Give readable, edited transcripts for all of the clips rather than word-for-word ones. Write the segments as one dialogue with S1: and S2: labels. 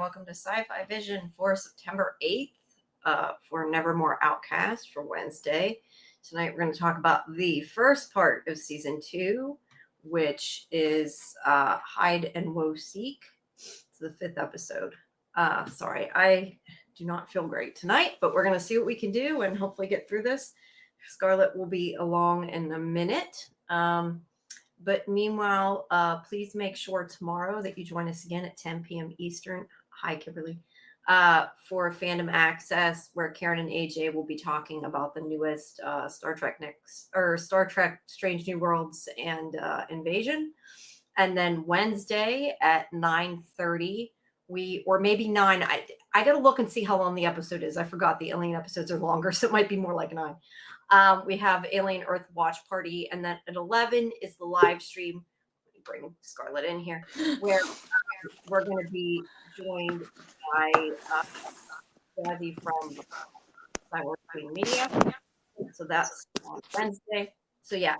S1: welcome to Sci-Fi Vision for September 8th for Nevermore Outcasts for Wednesday. Tonight we're going to talk about the first part of Season 2, which is Hyde and Woe Seek. It's the 5th episode. Sorry, I do not feel great tonight, but we're going to see what we can do and hopefully get through this. Scarlet will be along in a minute. But meanwhile, please make sure tomorrow that you join us again at 10 p.m. Eastern. Hi, Kimberly. For Fandom Access, where Karen and AJ will be talking about the newest Star Trek Strange New Worlds and Invasion. And then Wednesday at 9:30, or maybe 9. I got to look and see how long the episode is. I forgot the Alien episodes are longer, so it might be more like 9. We have Alien Earth Watch Party, and then at 11 is the live stream. Let me bring Scarlet in here, where we're going to be joined by Jazzy from Cyber Media. So that's on Wednesday. So yeah,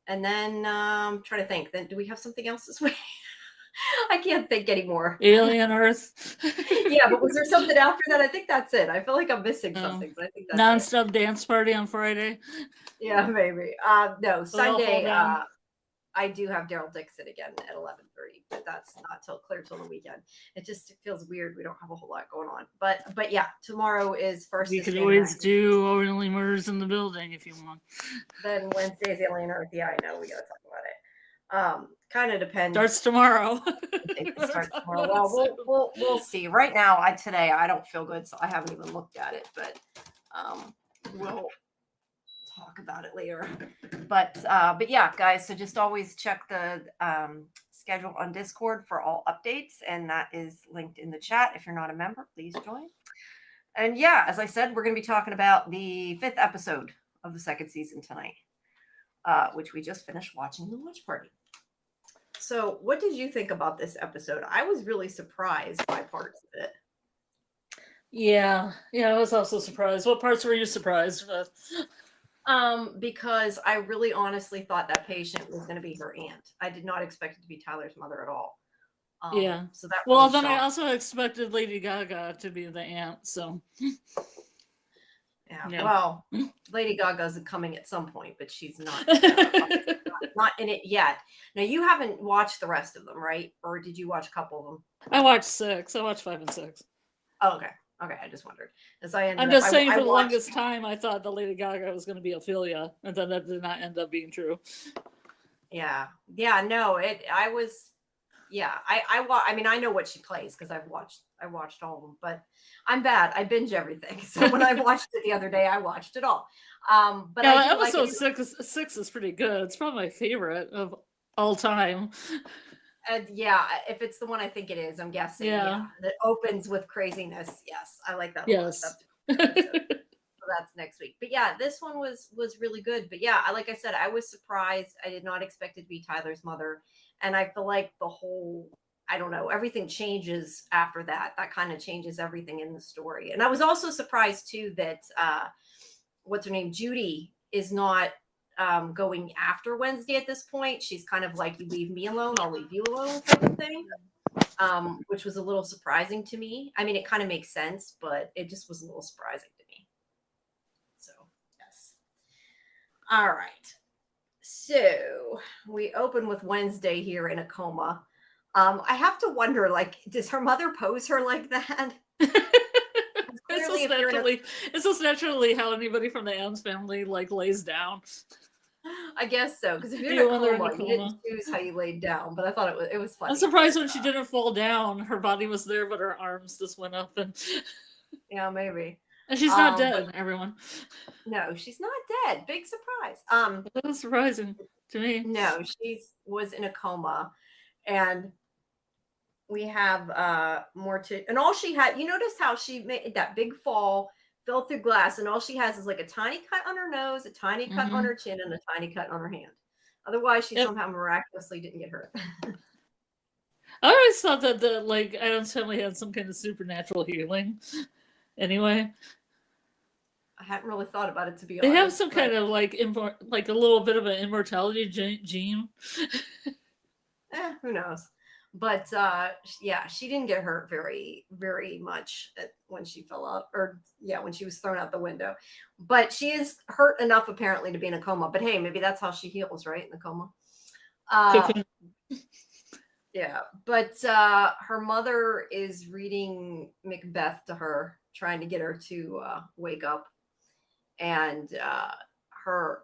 S1: and then trying to think. Then do we have something else this week? I can't think anymore.
S2: Alien Earth.
S1: Yeah, but was there something after that? I think that's it. I feel like I'm missing something, but I think that's
S2: non-stop dance party on Friday.
S1: Yeah, maybe. No, Sunday. I do have Daryl Dixon again at 11:30, but that's not clear till the weekend. It just feels weird. We don't have a whole lot going on, but yeah, tomorrow is first.
S2: We could always do Only Murders in the Building if you want.
S1: Then Wednesday's Alien Earth. Yeah, I know. We got to talk about it. Kind of depends.
S2: Starts tomorrow.
S1: Starts tomorrow. Well, we'll see. Right now, today I don't feel good, so I haven't even looked at it. But we'll talk about it later. But yeah, guys. So just always check the schedule on Discord for all updates, and that is linked in the chat. If you're not a member, please join. And yeah, as I said, we're going to be talking about the 5th episode of the 2nd season tonight. Which we just finished watching the watch party. So what did you think about this episode? I was really surprised by parts of it.
S2: Yeah, I was also surprised. What parts were you surprised with?
S1: Because I really honestly thought that patient was going to be her aunt. I did not expect it to be Tyler's mother at all.
S2: Yeah.
S1: So that
S2: well, then I also expected Lady Gaga to be the aunt, so...
S1: Yeah. Well, Lady Gaga's coming at some point, but she's not not in it yet. Now, you haven't watched the rest of them, right? Or did you watch a couple of them?
S2: I watched 6. I watched 5 and 6.
S1: Oh, okay. I just wondered.
S2: I'm just saying, for the longest time, I thought that Lady Gaga was going to be Ophelia, and then that did not end up being true.
S1: Yeah. No, I was. Yeah, I mean, I know what she plays because I watched all of them, but I'm bad. I binge everything. So when I watched it the other day, I watched it all. But
S2: yeah, episode 6 is pretty good. It's probably my favorite of all time.
S1: Yeah, if it's the one I think it is, I'm guessing. Yeah. That opens with craziness. Yes, I like that.
S2: Yes.
S1: So that's next week. But yeah, this one was really good. But yeah, like I said, I was surprised. I did not expect it to be Tyler's mother. And I feel like the whole, I don't know, everything changes after that. That kind of changes everything in the story. And I was also surprised too that, what's her name? Judy is not going after Wednesday at this point. She's kind of like, you leave me alone, I'll leave you alone type of thing, which was a little surprising to me. I mean, it kind of makes sense, but it just was a little surprising to me. So, yes. All right. So we open with Wednesday here in a coma. I have to wonder, like, does her mother pose her like that?
S2: It's just naturally how anybody from the Addams family lays down.
S1: I guess so, because if you're in a coma, you didn't choose how you laid down. But I thought it was funny.
S2: I'm surprised when she didn't fall down. Her body was there, but her arms just went up. And
S1: yeah, maybe.
S2: And she's not dead, everyone.
S1: No, she's not dead. Big surprise.
S2: That was surprising to me.
S1: No, she was in a coma, and we have more to. And all she had, you notice how she made that big fall, fell through glass, and all she has is like a tiny cut on her nose, a tiny cut on her chin, and a tiny cut on her hand. Otherwise, she somehow miraculously didn't get hurt.
S2: I always thought that the Addams family had some kind of supernatural healing. Anyway,
S1: I hadn't really thought about it, to be honest.
S2: They have some kind of like a little bit of an immortality gene.
S1: Who knows? But yeah, she didn't get hurt very, very much when she fell out, or yeah, when she was thrown out the window. But she is hurt enough apparently to be in a coma. But hey, maybe that's how she heals, right? In the coma.
S2: Cocoon.
S1: Yeah, but her mother is reading Macbeth to her, trying to get her to wake up, and her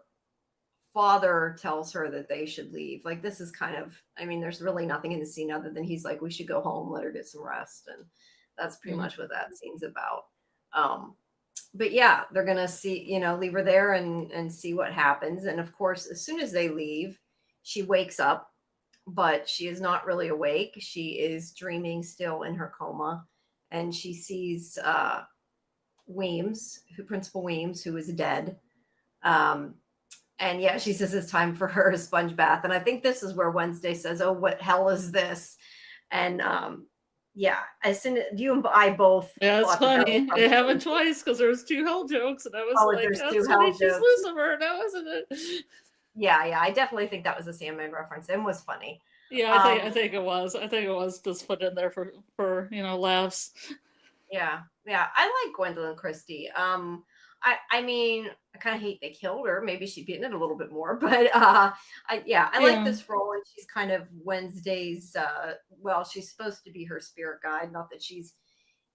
S1: father tells her that they should leave. Like, this is kind of, I mean, there's really nothing in the scene other than he's like, we should go home, let her get some rest. And that's pretty much what that scene's about. But yeah, they're going to see, leave her there and see what happens. And of course, as soon as they leave, she wakes up, but she is not really awake. She is dreaming still in her coma. And she sees Principal Weems, who is dead. And yeah, she says it's time for her sponge bath. And I think this is where Wednesday says, oh, what hell is this? And yeah, as soon as you and I both.
S2: Yeah, it's funny. It happened twice because there was 2 hell jokes, and I was like,
S1: there's
S2: that's
S1: 2
S2: funny.
S1: hell
S2: She's
S1: jokes.
S2: Lucifer now, isn't it?
S1: Yeah, I definitely think that was a Sandman reference. It was funny.
S2: Yeah, I think it was. I think it was just put in there for laughs.
S1: Yeah, I like Gwendolyn Christie. I mean, I kind of hate they killed her. Maybe she'd be in it a little bit more, but I like this role, and she's kind of Wednesday's. Well, she's supposed to be her spirit guide. Not that she's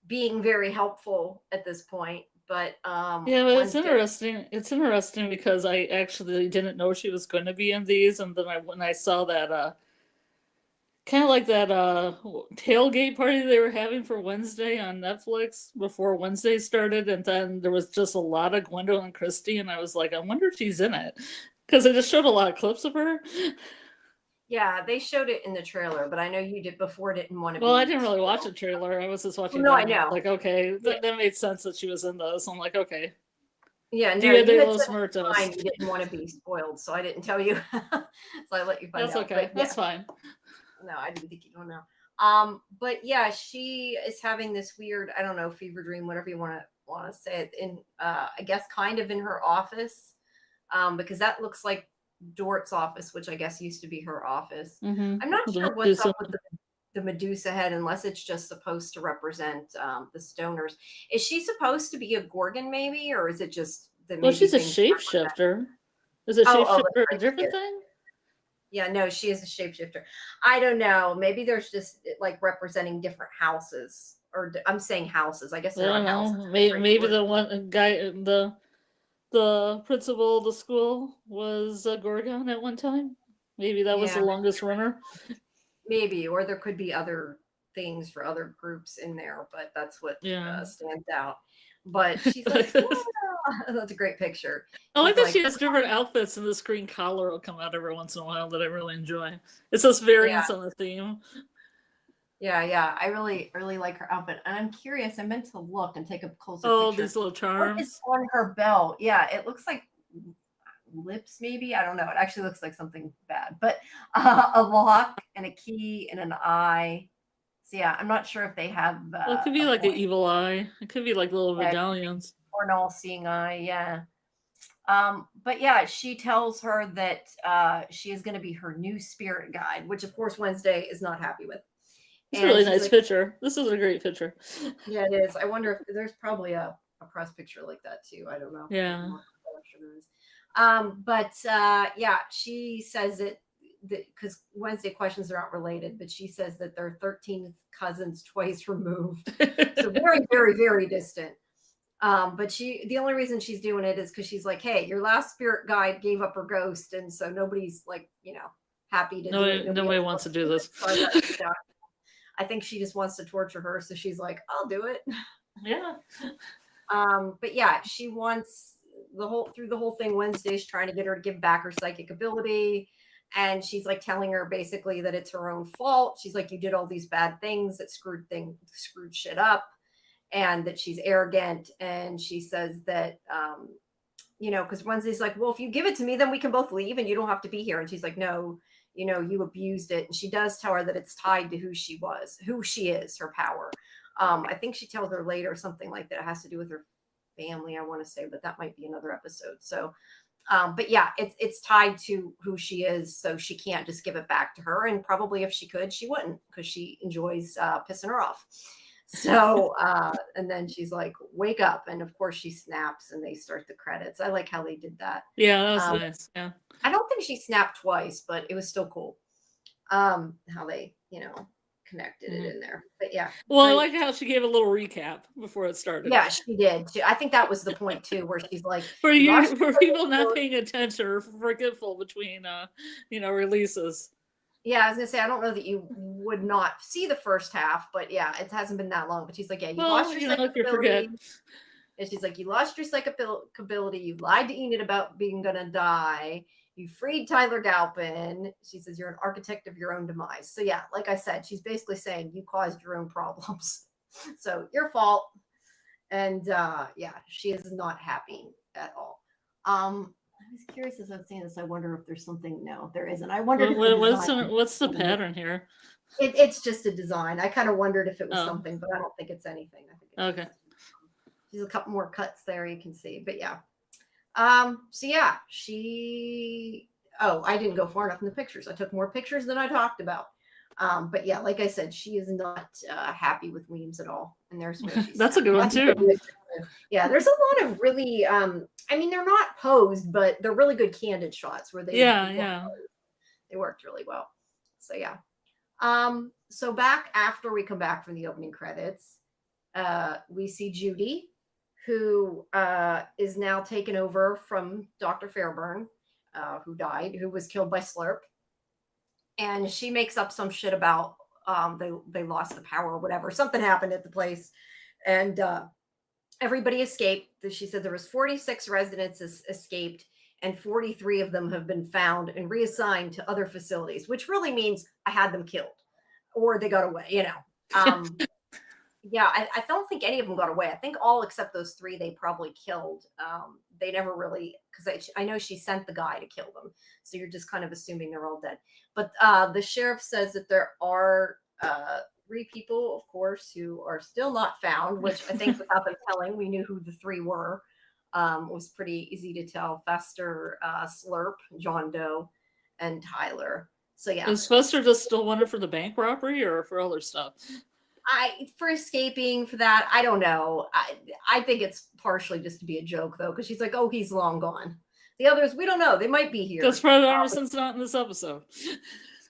S1: being very helpful at this point, but
S2: yeah, but it's interesting. It's interesting because I actually didn't know she was going to be in these, and then when I saw that. Kind of like that tailgate party they were having for Wednesday on Netflix before Wednesday started, and then there was just a lot of Gwendolyn Christie, and I was like, I wonder if she's in it, because they just showed a lot of clips of her.
S1: Yeah, they showed it in the trailer, but I know you did before. Didn't want to.
S2: Well, I didn't really watch the trailer. I was just watching.
S1: No, I know.
S2: Like, okay, that made sense that she was in those. I'm like, okay.
S1: Yeah, no,
S2: Dia de
S1: you
S2: los Muertos.
S1: you didn't want to be spoiled, so I didn't tell you. So I let you find out.
S2: That's okay. That's fine.
S1: No, I didn't think you don't know. But yeah, she is having this weird, I don't know, fever dream, whatever you want to say it, in I guess kind of in her office. Because that looks like Dort's office, which I guess used to be her office.
S2: Mm-hmm.
S1: I'm not sure what's up with the Medusa head, unless it's just supposed to represent the stoners. Is she supposed to be a Gorgon, maybe, or is it just that?
S2: Well, she's a shapeshifter. Is a shapeshifter a different thing?
S1: Yeah, no, she is a shapeshifter. I don't know. Maybe there's just like representing different houses, or I'm saying houses. I guess they're not houses.
S2: Maybe the one guy, the principal of the school was a Gorgon at one time. Maybe that was the longest runner.
S1: Maybe, or there could be other things for other groups in there, but that's what stands out. But she's like, that's a great picture.
S2: I like that she has different outfits, and this green collar will come out every once in a while that I really enjoy. It's just variants on the theme.
S1: Yeah. I really like her outfit. And I'm curious, I meant to look and take a closer picture.
S2: These little charms.
S1: What is on her belt? Yeah, it looks like lips, maybe. I don't know. It actually looks like something bad. But a lock and a key and an eye. So yeah, I'm not sure if they have.
S2: It could be like an evil eye. It could be like little medallions.
S1: Or an all-seeing eye, yeah. But yeah, she tells her that she is going to be her new spirit guide, which of course Wednesday is not happy with.
S2: It's a really nice picture. This is a great picture.
S1: Yeah, it is. I wonder if there's probably a press picture like that too. I don't know.
S2: Yeah.
S1: But yeah, she says that because Wednesday questions are not related, but she says that they're 13 cousins twice removed. So very, very, very distant. But the only reason she's doing it is because she's like, hey, your last spirit guide gave up her ghost, and so nobody's like, happy to do it.
S2: Nobody wants to do this.
S1: I think she just wants to torture her, so she's like, I'll do it.
S2: Yeah.
S1: But yeah, she wants through the whole thing, Wednesday's trying to get her to give back her psychic ability. And she's like telling her basically that it's her own fault. She's like, you did all these bad things that screwed shit up, and that she's arrogant. And she says that, because Wednesday's like, well, if you give it to me, then we can both leave and you don't have to be here. And she's like, no, you abused it. And she does tell her that it's tied to who she is, her power. I think she tells her later something like that. It has to do with her family, I want to say, but that might be another episode. So But yeah, it's tied to who she is, so she can't just give it back to her. And probably if she could, she wouldn't, because she enjoys pissing her off. So and then she's like, "Wake up!" And of course she snaps, and they start the credits. I like how they did that.
S2: Yeah, that was nice. Yeah,
S1: I don't think she snapped twice, but it was still cool. How they, connected it in there. But yeah.
S2: Well, I
S1: great.
S2: like how she gave a little recap before it started.
S1: Yeah, she did. I think that was the point too, where she's like,
S2: For
S1: "You
S2: for people not paying attention or forgetful between releases.
S1: Yeah, I was gonna say, I don't know that you would not see the first half, but yeah, it hasn't been that long. But she's like, yeah, you lost your
S2: if you forget.
S1: psychability. And she's like, you lost your psychability. You lied to Enid about being gonna die. You freed Tyler Galpin. She says you're an architect of your own demise. So yeah, like I said, she's basically saying you caused your own problems. So your fault. And yeah, she is not happy at all. I was curious as I'm saying this. I wonder if there's something. No, there isn't. I wondered if
S2: what's the pattern here?
S1: It's just a design. I kind of wondered if it was
S2: Oh.
S1: something, but I don't think it's anything. I think it's
S2: Okay.
S1: There's a couple more cuts there you can see, but yeah. So yeah, I didn't go far enough in the pictures. I took more pictures than I talked about. But yeah, like I said, she is not happy with Weems at all. And there's where she's
S2: That's a good one too.
S1: Yeah, there's a lot of really they're not posed, but they're really good candid shots where they they worked really well. So yeah. So back after we come back from the opening credits, we see Judy, who is now taken over from Dr. Fairburn, who was killed by Slurp. And she makes up some shit about they lost the power or whatever. Something happened at the place. And everybody escaped. She said there was 46 residents escaped, and 43 of them have been found and reassigned to other facilities, which really means I had them killed or they got away, Yeah, I don't think any of them got away. I think all except those 3 they probably killed. They never really, because I know she sent the guy to kill them. So you're just kind of assuming they're all dead. But the sheriff says that there are 3 people, of course, who are still not found, which I think without them telling, we knew who the 3 were. It was pretty easy to tell. Fester, Slurp, John Doe, and Tyler. So yeah.
S2: Is Fester just still wanted for the bank robbery or for other stuff?
S1: For escaping for that, I don't know. I think it's partially just to be a joke though, because she's like, oh, he's long gone. The others, we don't know. They might be here.
S2: Because Fred Armisen's not in this episode.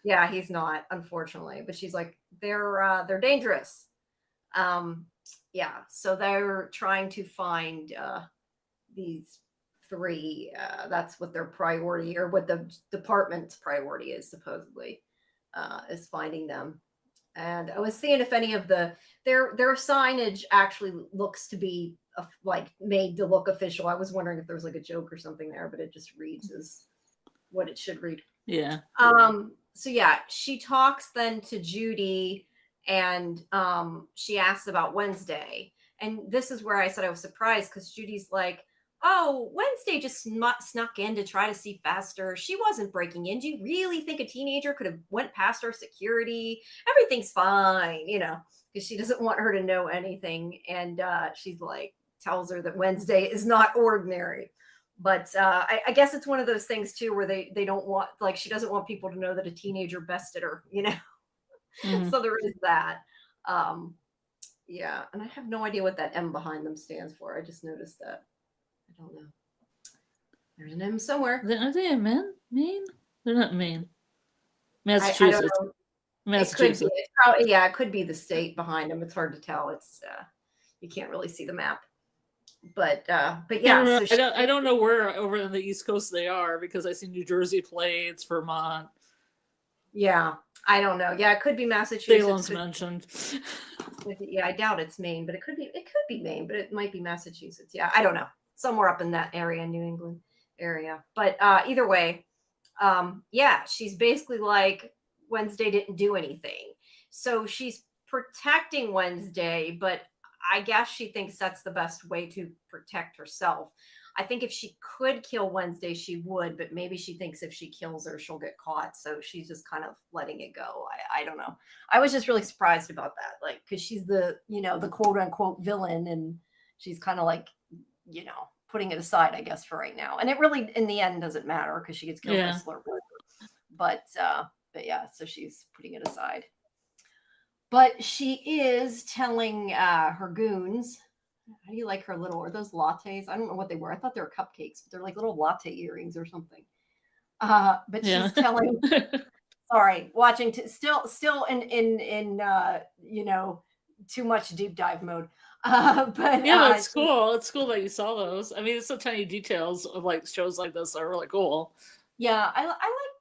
S1: Yeah, he's not, unfortunately. But she's like, they're dangerous. Yeah, so they're trying to find these 3. That's what their priority, or what the department's priority is, supposedly, is finding them. And I was seeing if any of their signage actually looks to be made to look official. I was wondering if there was like a joke or something there, but it just reads as what it should read.
S2: Yeah.
S1: So yeah, she talks then to Judy, and she asks about Wednesday. And this is where I said I was surprised, because Judy's like, oh, Wednesday just snuck in to try to see Fester. She wasn't breaking in. Do you really think a teenager could have went past our security? Everything's fine, because she doesn't want her to know anything. And she's like, tells her that Wednesday is not ordinary. But I guess it's one of those things too, where they don't want, she doesn't want people to know that a teenager bested her,
S2: Mm-hmm.
S1: So there is that. Yeah. And I have no idea what that M behind them stands for. I just noticed that. I don't know. There's an M somewhere.
S2: Are they in Maine? They're not Maine.
S1: Massachusetts. I don't know.
S2: Massachusetts.
S1: It could be the state behind them. It's hard to tell. It's you can't really see the map. But yeah.
S2: I don't know where over on the East Coast they are, because I see New Jersey plates, Vermont.
S1: Yeah, I don't know. Yeah, it could be Massachusetts.
S2: Salem's mentioned.
S1: Yeah, I doubt it's Maine, but it could be Maine, but it might be Massachusetts. Yeah, I don't know. Somewhere up in that area, New England area. But either way, yeah, she's basically like, Wednesday didn't do anything. So she's protecting Wednesday, but I guess she thinks that's the best way to protect herself. I think if she could kill Wednesday, she would, but maybe she thinks if she kills her, she'll get caught. So she's just kind of letting it go. I don't know. I was just really surprised about that. Because she's the, the quote unquote villain, and she's kind of like, putting it aside, I guess, for right now. And it really, in the end, doesn't matter because she gets killed by Slurp. But yeah, so she's putting it aside. But she is telling her goons. How do you like her little? Are those lattes? I don't know what they were. I thought they were cupcakes, but they're like little latte earrings or something. But she's telling. Sorry, watching still in too much deep dive mode. But
S2: yeah, it's cool. It's cool that you saw those. I mean, it's the tiny details of like shows like this are really cool.
S1: Yeah, I like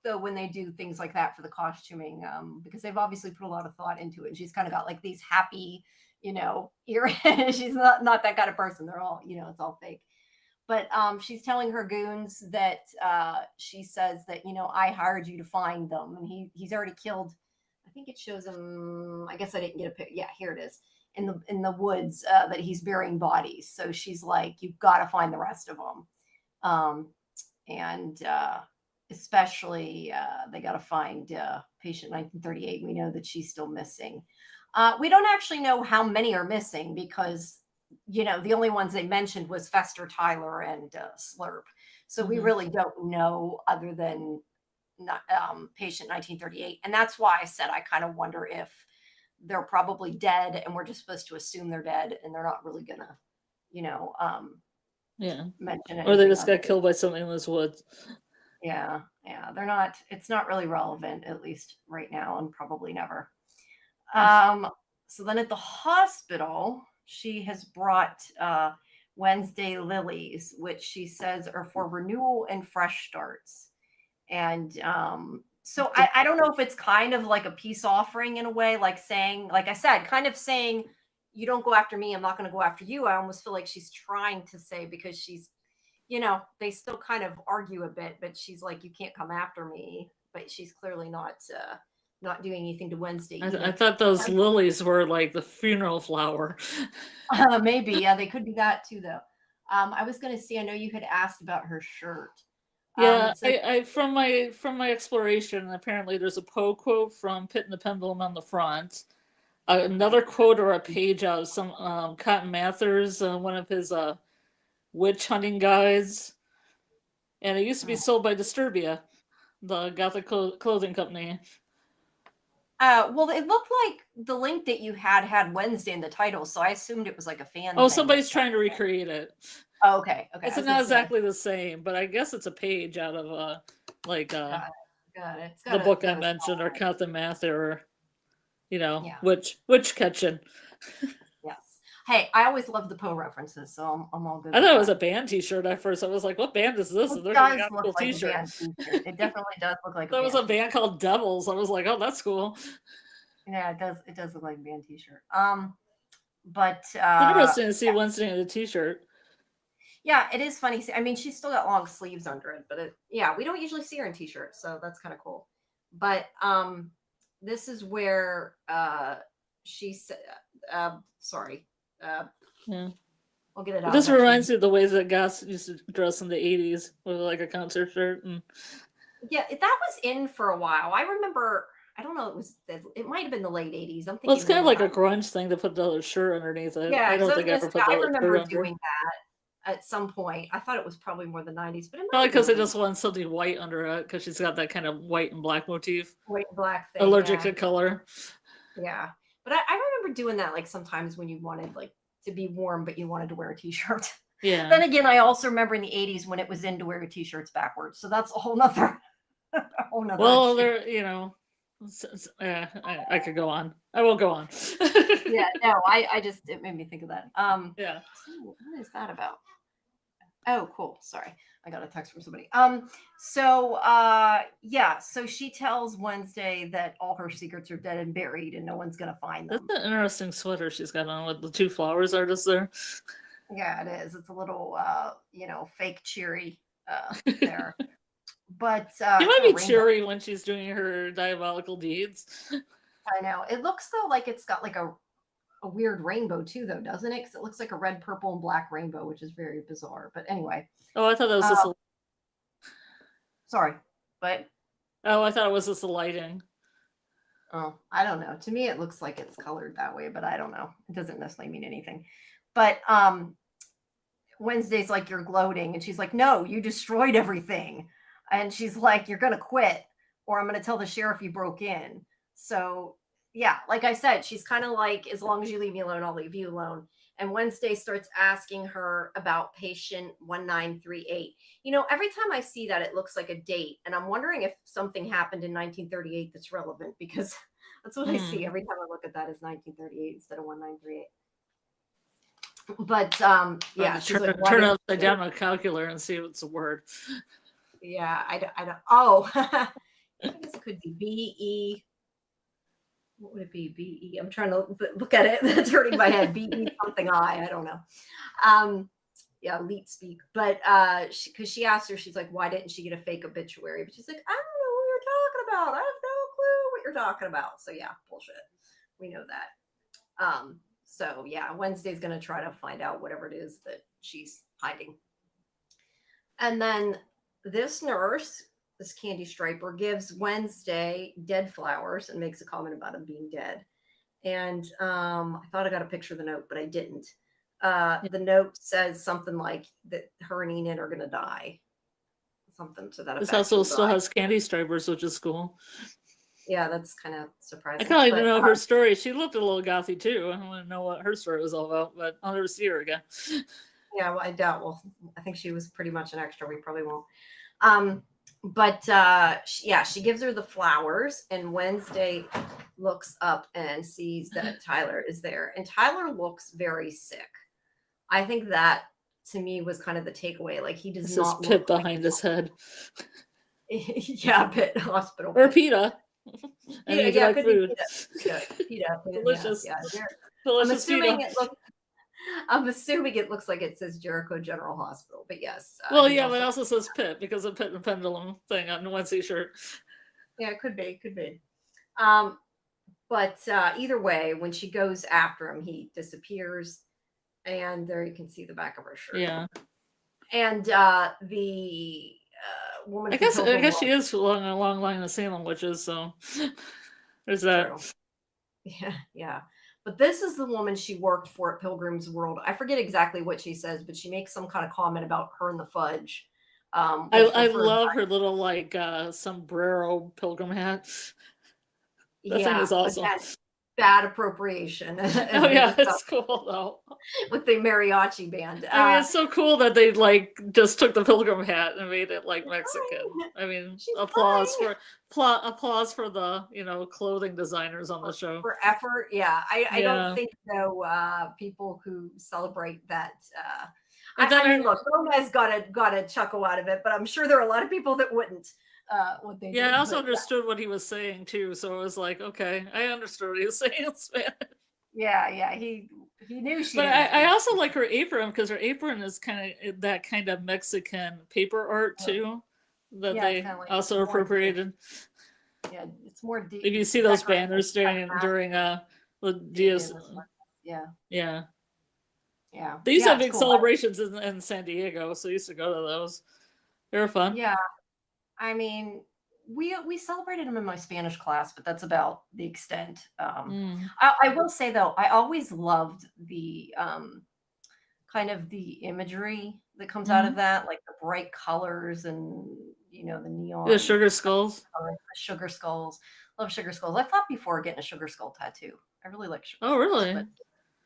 S1: though when they do things like that for the costuming, because they've obviously put a lot of thought into it. And she's kind of got like these happy, ear. She's not that kind of person. They're all, it's all fake. But she's telling her goons that she says that, I hired you to find them. And he's already killed. I think it shows him. I guess I didn't get a picture. Yeah, here it is in the woods that he's burying bodies. So she's like, you've got to find the rest of them. And especially they got to find patient 1938. We know that she's still missing. We don't actually know how many are missing because the only ones they mentioned was Fester, Tyler, and Slurp. So we really don't know other than patient 1938. And that's why I said I kind of wonder if they're probably dead and we're just supposed to assume they're dead and they're not really gonna, mention it.
S2: Or they just got killed by something in this woods.
S1: Yeah, they're not. It's not really relevant, at least right now, and probably never. So then at the hospital, she has brought Wednesday lilies, which she says are for renewal and fresh starts. And so I don't know if it's kind of like a peace offering in a way, like saying, like I said, kind of saying, you don't go after me, I'm not going to go after you. I almost feel like she's trying to say, because she's, they still kind of argue a bit, but she's like, you can't come after me. But she's clearly not doing anything to Wednesday.
S2: I thought those lilies were like the funeral flower.
S1: Maybe, yeah, they could be that too, though. I was going to see, I know you had asked about her shirt.
S2: Yeah, I from my exploration, apparently there's a Poe quote from Pit and the Pendulum on the front. Another quote or a page out of some Cotton Mather's, one of his witch hunting guides. And it used to be sold by Disturbia, the Gothic clothing company.
S1: Well, it looked like the link that you had Wednesday in the title, so I assumed it was like a fan.
S2: Oh, somebody's trying to recreate it.
S1: Oh, okay.
S2: It's not exactly the same, but I guess it's a page out of
S1: got it.
S2: The book I mentioned, or Cotton Mather, or witch catching.
S1: Yes. Hey, I always love the Poe references, so I'm all good.
S2: I thought it was a band T-shirt at first. I was like, "What band is this?"
S1: It does look like a band T-shirt. It definitely does look like.
S2: That was a band called Devils. I was like, "Oh, that's cool."
S1: Yeah, it does. It does look like a band T-shirt. But
S2: it's interesting to see Wednesday in a T-shirt.
S1: Yeah, it is funny. I mean, she's still got long sleeves under it, but we don't usually see her in T-shirts, so that's kind of cool. But this is where she said, sorry.
S2: Yeah.
S1: I'll get it out.
S2: This reminds me of the ways that Goss used to dress in the 80s with like a concert shirt.
S1: Yeah, that was in for a while. I remember, I don't know, it might have been the late 80s. I'm thinking.
S2: Well, it's kind of like a grunge thing to put the other shirt underneath it.
S1: Yeah,
S2: I don't think I ever put the
S1: I remember doing that at some point. I thought it was probably more the 90s, but
S2: probably because they just want something white under it, because she's got that kind of white and black motif.
S1: White and black thing.
S2: Allergic to color.
S1: Yeah. But I remember doing that like sometimes when you wanted like to be warm, but you wanted to wear a T-shirt.
S2: Yeah.
S1: Then again, I also remember in the 80s when it was in to wear T-shirts backwards. So that's a whole nother.
S2: Well, there, I could go on. I will go on.
S1: Yeah, no, it made me think of that.
S2: Yeah.
S1: What is that about? Oh, cool. Sorry. I got a text from somebody. So she tells Wednesday that all her secrets are dead and buried and no one's going to find them.
S2: That's an interesting sweater she's got on with the two flowers artists there.
S1: Yeah, it is. It's a little, fake cheery there. But
S2: it might be cheery when she's doing her diabolical deeds.
S1: I know. It looks though like it's got like a weird rainbow too, though, doesn't it? Because it looks like a red, purple, and black rainbow, which is very bizarre. But anyway.
S2: Oh, I thought that was just.
S1: Sorry, but.
S2: Oh, I thought it was just the lighting.
S1: Oh, I don't know. To me, it looks like it's colored that way, but I don't know. It doesn't necessarily mean anything. But Wednesday's like, you're gloating. And she's like, no, you destroyed everything. And she's like, you're going to quit or I'm going to tell the sheriff you broke in. So, yeah, like I said, she's kind of like, as long as you leave me alone, I'll leave you alone. And Wednesday starts asking her about patient 1938. You know, every time I see that, it looks like a date. And I'm wondering if something happened in 1938 that's relevant because that's what I see. Every time I look at that is 1938 instead of 1938. But yeah, she's like,
S2: turn upside down on a calculator and see if it's a word.
S1: Yeah, I don't. Oh, I guess it could be B-E. What would it be? B-E. I'm trying to look at it. Turning my head. B-E something I don't know. Yeah, elite speak. But because she asked her, she's like, why didn't she get a fake obituary? But she's like, I don't know what you're talking about. I have no clue what you're talking about. So yeah, bullshit. We know that. So yeah, Wednesday's gonna try to find out whatever it is that she's hiding. And then this nurse, this Candy Striper, gives Wednesday dead flowers and makes a comment about him being dead. And I thought I got a picture of the note, but I didn't. The note says something like that her and Enid are going to die. Something to that effect.
S2: This also still has Candy Stripers, which is cool.
S1: Yeah, that's kind of surprising.
S2: I kind of like to know her story. She looked a little gothy too. I want to know what her story was all about, but I'll never see her again.
S1: Yeah, well, I doubt. Well, I think she was pretty much an extra. We probably won't. But yeah, she gives her the flowers, and Wednesday looks up and sees that Tyler is there, and Tyler looks very sick. I think that to me was kind of the takeaway. Like he does not
S2: look pit behind his head.
S1: Yeah, pit hospital.
S2: Or pita.
S1: Yeah, could be pita.
S2: Delicious.
S1: Yeah.
S2: Delicious
S1: I'm assuming it looks like it says Jericho General Hospital, but yes.
S2: Well, yeah, but it also says Pit because of Pit and Pendulum thing on Wednesday shirt.
S1: Yeah, it could be. But either way, when she goes after him, he disappears, and there you can see the back of her shirt.
S2: Yeah.
S1: And the woman.
S2: I guess she is along a long line of Salem witches, so there's that.
S1: True. Yeah. But this is the woman she worked for at Pilgrim's World. I forget exactly what she says, but she makes some kind of comment about her and the fudge.
S2: I love her little like sombrero pilgrim hat. That thing is awesome.
S1: Bad appropriation.
S2: Oh yeah, it's cool though.
S1: With the mariachi band.
S2: I mean, it's so cool that they like just took the pilgrim hat and made it like Mexican. I mean, applause for the clothing designers on the show
S1: for effort. Yeah, I don't think though people who celebrate that. I mean, look, Gomez got a chuckle out of it, but I'm sure there are a lot of people that wouldn't. What they did.
S2: I also understood what he was saying too, so it was like, okay, I understood what he was saying in Spanish.
S1: Yeah, he knew she.
S2: But I also like her apron because her apron is that kind of Mexican paper art too, that they like also appropriated.
S1: Yeah, it's more deep.
S2: If you see those banners during the Diaz. Yeah. They used to have big celebrations in San Diego, so I used to go to those. They were fun.
S1: Yeah. I mean, we celebrated them in my Spanish class, but that's about the extent. I will say though, I always loved the kind of the imagery that comes out of that, like the bright colors and the neon.
S2: The sugar skulls.
S1: Sugar skulls. Love sugar skulls. I thought before getting a sugar skull tattoo. I really like sugar.
S2: Oh, really?
S1: Skulls,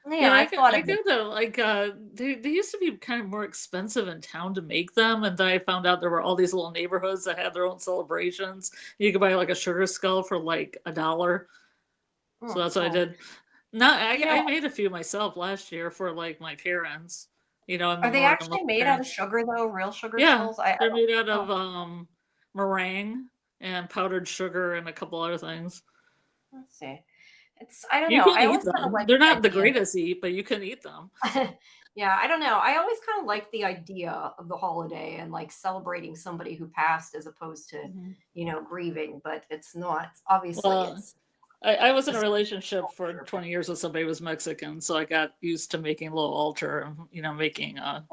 S1: yeah, I thought
S2: I get that. Like, they used to be kind of more expensive in town to make them, and then I found out there were all these little neighborhoods that had their own celebrations. You could buy like a sugar skull for like $1. So that's what I did. I made a few myself last year for like my parents.
S1: Are they actually made out of sugar though? Real sugar skulls?
S2: They're made out of meringue and powdered sugar and a couple other things.
S1: Let's see. I don't know. I always
S2: kind of like they're not the greatest to eat, but you can eat them.
S1: Yeah, I don't know. I always kind of like the idea of the holiday and like celebrating somebody who passed as opposed to, grieving, but it's not. Obviously,
S2: I was in a relationship for 20 years with somebody who was Mexican, so I got used to making a little altar, making a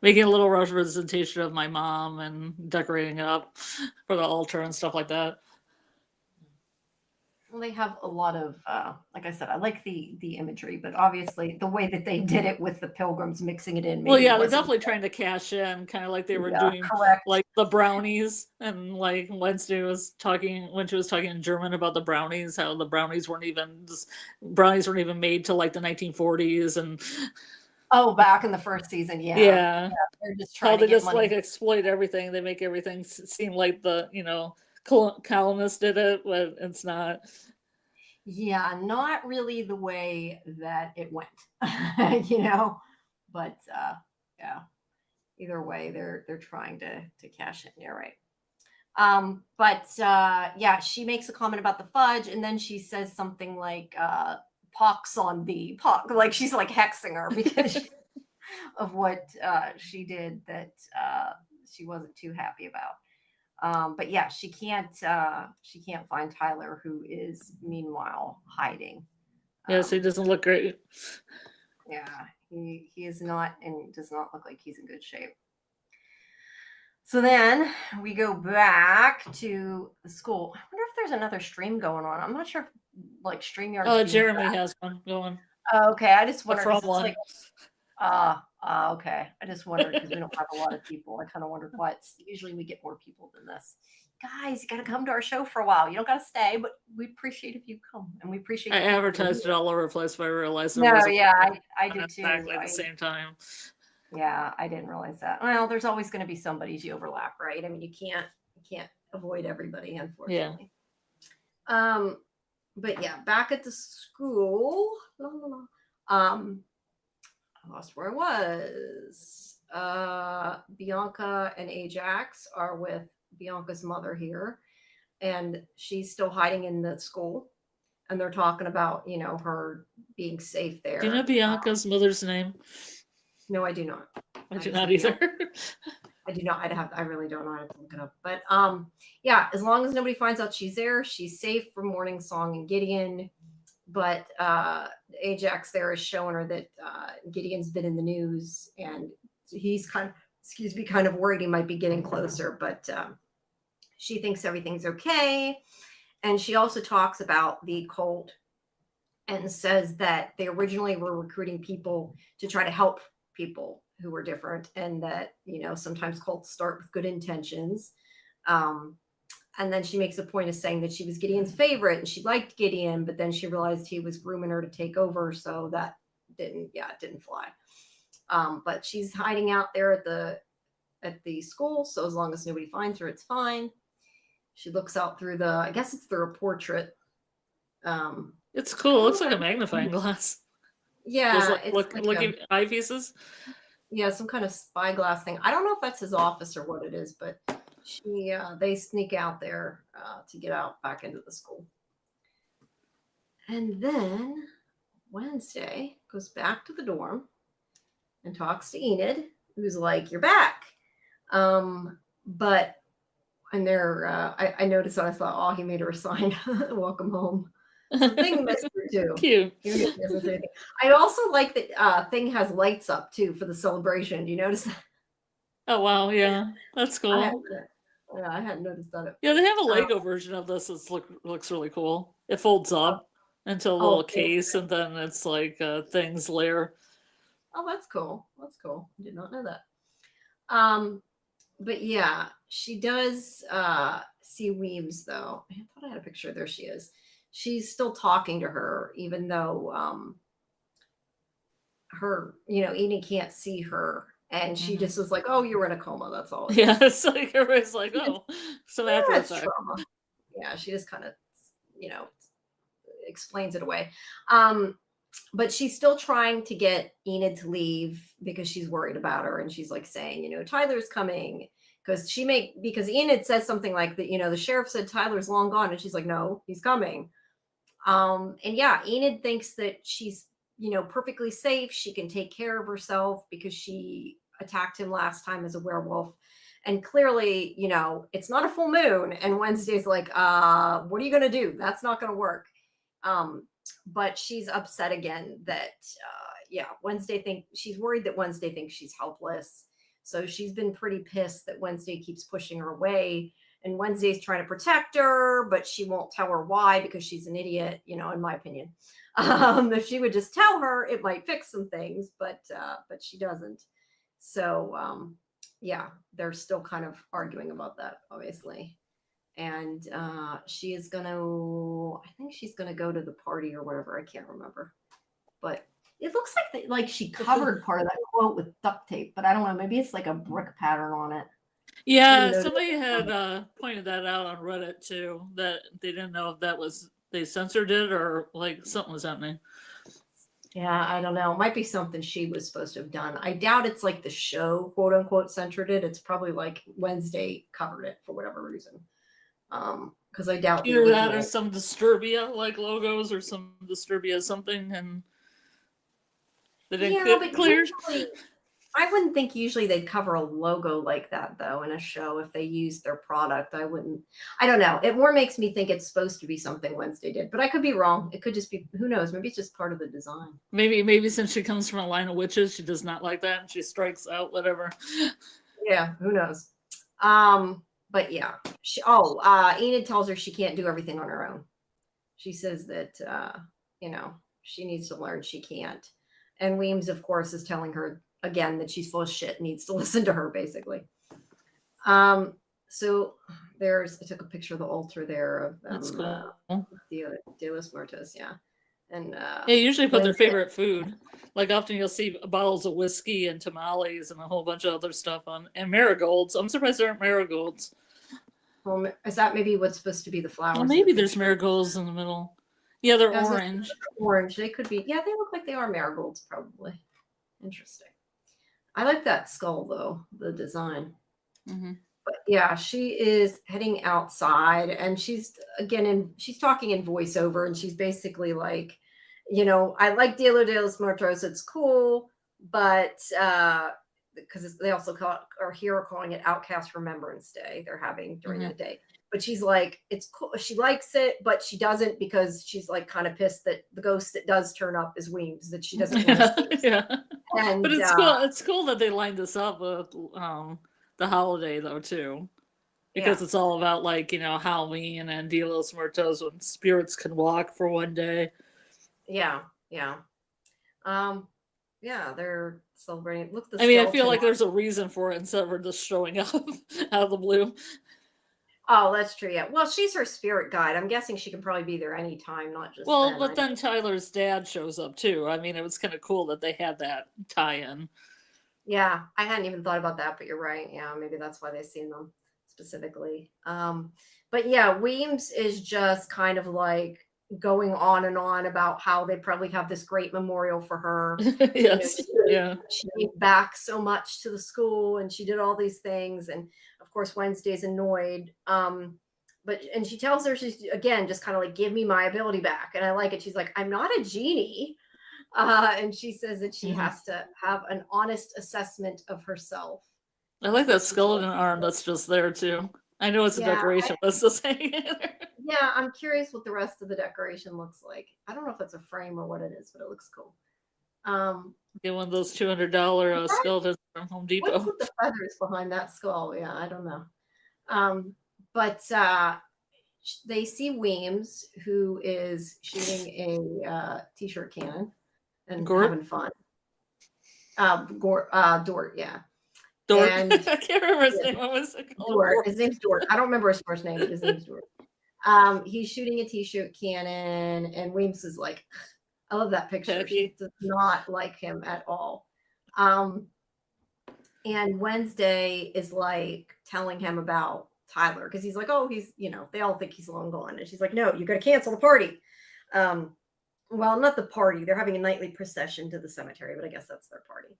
S2: little representation of my mom and decorating it up for the altar and stuff like that.
S1: Well, they have a lot of, like I said, I like the imagery, but obviously the way that they did it with the pilgrims, mixing it in,
S2: Well,
S1: maybe
S2: yeah, they're
S1: wasn't.
S2: definitely trying to cash in, kind of like they were
S1: Yeah,
S2: doing
S1: correct.
S2: like the brownies, and like Wednesday was talking when she was talking in German about the brownies, how the brownies weren't even made till like the 1940s, and
S1: Oh, back in the first season, yeah,
S2: yeah,
S1: they're just
S2: how
S1: trying to
S2: they
S1: get
S2: just like
S1: money.
S2: exploit everything. They make everything seem like the colonists did it, but it's not.
S1: Yeah, not really the way that it went, you know. But yeah, either way, they're trying to cash in. You're right. But yeah, she makes a comment about the fudge, and then she says something like "pox on thee," pox, like she's like hexing her because of what she did that she wasn't too happy about. But yeah, she can't find Tyler, who is meanwhile hiding.
S2: Yes, he
S1: Um,
S2: doesn't look great.
S1: yeah, he is not, and does not look like he's in good shape. So then we go back to the school. I wonder if there's another stream going on. I'm not sure if like StreamYard's
S2: Oh,
S1: being
S2: Jeremy
S1: tracked.
S2: has one going.
S1: Oh, okay, I just
S2: A
S1: wondered
S2: from
S1: because it's like
S2: one.
S1: okay. I just wondered because we don't have a lot of people. I kind of wondered why. It's usually we get more people than this. Guys, you got to come to our show for a while. You don't got to stay, but we appreciate if you come, and we appreciate
S2: I
S1: the people that are
S2: advertised
S1: here.
S2: it all over the place, but I realized there
S1: No,
S2: was a
S1: yeah,
S2: from
S1: I
S2: one
S1: did
S2: at
S1: too.
S2: exactly the same time.
S1: Yeah, I didn't realize that. Well, there's always going to be somebody's you overlap, right? I mean, you can't avoid everybody,
S2: Yeah.
S1: unfortunately. Um, but yeah, back at the school. La, la, la. I lost where I was. Bianca and Ajax are with Bianca's mother here, and she's still hiding in the school. And they're talking about, her being safe
S2: Do you know
S1: there.
S2: Bianca's mother's name?
S1: No, I do not.
S2: I
S1: I
S2: do
S1: just know
S2: not either.
S1: Bianca. I do not. I really don't know. I have to look it up. But yeah, as long as nobody finds out she's there, she's safe from Morning Song and Gideon. But Ajax there is showing her that Gideon's been in the news, and he's kind of worried he might be getting closer. But she thinks everything's okay, and she also talks about the cult and says that they originally were recruiting people to try to help people who were different, and that sometimes cults start with good intentions. Um, and then she makes a point of saying that she was Gideon's favorite and she liked Gideon, but then she realized he was grooming her to take over, so that it didn't fly. But she's hiding out there at the school, so as long as nobody finds her, it's fine. She looks out through I guess it's through a portrait.
S2: It's cool. It looks like a magnifying glass. Those
S1: Yeah,
S2: like
S1: it's like
S2: looking eyepieces.
S1: some kind of spyglass thing. I don't know if that's his office or what it is, but they sneak out there to get out back into the school. And then Wednesday goes back to the dorm and talks to Enid, who's like, "You're back." But and there, I noticed that I thought, oh, he made her a sign, "Welcome home." So Thing missed her too.
S2: Cute.
S1: He doesn't say anything. I also like that Thing has lights up too for the celebration. Do you notice that?
S2: Oh wow, yeah, that's
S1: I
S2: cool.
S1: hadn't, I hadn't noticed that at
S2: Yeah, they
S1: first.
S2: have a Lego version of this. It's looks really cool. It folds
S1: Oh,
S2: up into a
S1: oh,
S2: little case, and then it's like Thing's lair.
S1: oh, that's cool. That's cool. I did not know that. Um, but yeah, she does see Weems though. I thought I had a picture. There she is. She's still talking to her, even though Enid can't see her. And she
S2: Mm-hmm.
S1: just was like, "Oh, you were in a coma. That's all it
S2: Yeah,
S1: is."
S2: it's like everybody's like, oh, some after
S1: Yeah, it's
S2: effect.
S1: trauma. Yeah, she just kind of, you know, explains it away. But she's still trying to get Enid to leave because she's worried about her, and she's like saying, Tyler's coming, because Enid says something like that. The sheriff said Tyler's long gone, and she's like, no, he's coming. And yeah, Enid thinks that she's perfectly safe. She can take care of herself because she attacked him last time as a werewolf. And clearly, it's not a full moon. And Wednesday's like, what are you gonna do? That's not gonna work. But she's upset again that she's worried that Wednesday thinks she's helpless. So she's been pretty pissed that Wednesday keeps pushing her away. And Wednesday's trying to protect her, but she won't tell her why because she's an idiot, in my opinion. If she would just tell her, it might fix some things, but she doesn't. So yeah, they're still kind of arguing about that, obviously. And she is I think she's gonna go to the party or whatever. I can't remember, but it looks like she covered part of that quote with duct tape, but I don't know. Maybe it's like a brick pattern on it.
S2: Yeah, somebody had pointed that out on Reddit too, that they didn't know if that was they censored it or like something was happening.
S1: Yeah, I don't know. It might be something she was supposed to have done. I doubt it's like the show, quote unquote, censored it. It's probably like Wednesday covered it for whatever reason. Because I doubt
S2: either that or some Disturbia like logos or some Disturbia something, and they didn't get cleared.
S1: I wouldn't think usually they'd cover a logo like that though in a show if they use their product. I don't know. It more makes me think it's supposed to be something Wednesday did, but I could be wrong. It could just be, who knows? Maybe it's just part of the design.
S2: Maybe since she comes from a line of witches, she does not like that and she strikes out whatever.
S1: Yeah, who knows? But yeah, Enid tells her she can't do everything on her own. She says that she needs to learn she can't. And Weems, of course, is telling her again that she's full of shit, needs to listen to her, basically. So I took a picture of the altar there of
S2: That's cool.
S1: Divas Muertos, yeah. And
S2: they usually put their favorite food. Like often you'll see bottles of whiskey and tamales and a whole bunch of other stuff and marigolds. I'm surprised there aren't marigolds.
S1: Well, is that maybe what's supposed to be the flowers?
S2: Well, maybe there's marigolds in the middle. Yeah, they're orange.
S1: Orange. They could be. Yeah, they look like they are marigolds, probably. Interesting. I like that skull, though, the design.
S2: Mm-hmm.
S1: But yeah, she is heading outside and she's talking in voiceover and she's basically like, I like Dia de los Muertos, it's cool, but because they also are calling it Outcast Remembrance Day they're having during that day. But she's like, it's cool. She likes it, but she doesn't because she's like kind of pissed that the ghost that does turn up is Weems, that she doesn't want to see.
S2: Yeah. But it's cool. It's cool that they lined this up with the holiday though too, because it's all about like Halloween and Dia de los Muertos when spirits can walk for one day.
S1: Yeah. They're celebrating. Look,
S2: I feel like there's a reason for it instead of her just showing up out of the blue.
S1: Oh, that's true. Yeah. Well, she's her spirit guide. I'm guessing she can probably be there anytime, not just.
S2: Well, but then Tyler's dad shows up too. It was kind of cool that they had that tie-in.
S1: Yeah, I hadn't even thought about that, but you're right. Yeah, maybe that's why they've seen them specifically. But yeah, Weems is just kind of like going on and on about how they probably have this great memorial for her.
S2: Yes.
S1: She gave back so much to the school and she did all these things. And of course, Wednesday's annoyed. And she tells her, she's again, just kind of like, give me my ability back. And I like it. She's like, I'm not a genie. And she says that she has to have an honest assessment of herself.
S2: I like that skeleton arm that's just there too. I know it's a decoration, but it's just hanging in there.
S1: Yeah, I'm curious what the rest of the decoration looks like. I don't know if it's a frame or what it is, but it looks cool.
S2: Get one of those $200 skeletons from Home Depot.
S1: What's with the feathers behind that skull? Yeah, I don't know. But they see Weems, who is shooting a t-shirt cannon and having fun. Dort, yeah.
S2: Dort. I can't remember his name. What was it called?
S1: Dort. His name's Dort. I don't remember his first name, but his name's Dort. He's shooting a t-shirt cannon, and Weems is like, I love that picture. She does not like him at all. And Wednesday is like telling him about Tyler because he's like, oh, he's, they all think he's long gone. And she's like, no, you got to cancel the party. Well, not the party. They're having a nightly procession to the cemetery, but I guess that's their party.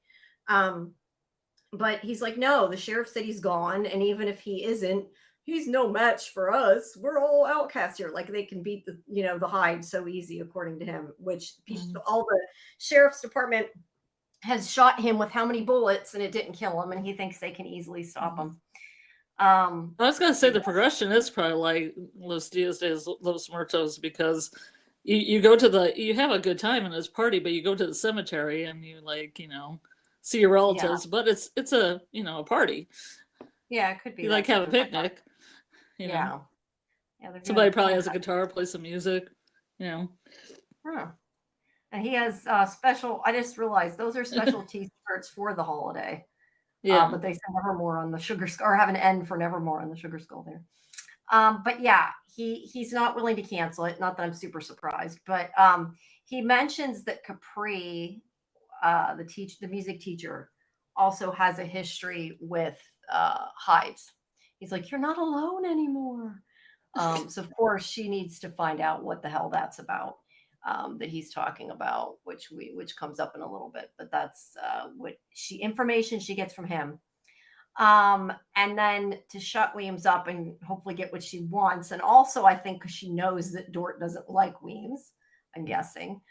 S1: But he's like, no, the sheriff said he's gone. And even if he isn't, he's no match for us. We're all outcasts here. Like they can beat the Hyde so easy, according to him, which all the sheriff's department has shot him with how many bullets and it didn't kill him. And he thinks they can easily stop him.
S2: I was going to say the progression is probably like Los Dias de los Muertos because you go to you have a good time in this party, but you go to the cemetery and you see your relatives, but it's a, a party.
S1: Yeah, it could be.
S2: You have a picnic. you know.
S1: Yeah. Yeah, they're
S2: Somebody
S1: doing
S2: probably
S1: some
S2: has a
S1: kind
S2: guitar, play some music, you know.
S1: huh. And he has special, I just realized those are special t-shirts for the holiday.
S2: Yeah.
S1: But they say Nevermore on the sugar skull, or have an N for Nevermore on the sugar skull there. But yeah, he's not willing to cancel it. Not that I'm super surprised, but he mentions that Capri, the music teacher, also has a history with hives. He's like, you're not alone anymore. So of course she needs to find out what the hell that's about. That he's talking about, which comes up in a little bit, but that's what information she gets from him. And then to shut Weems up and hopefully get what she wants. And also, I think because she knows that Dort doesn't like Weems, I'm guessing,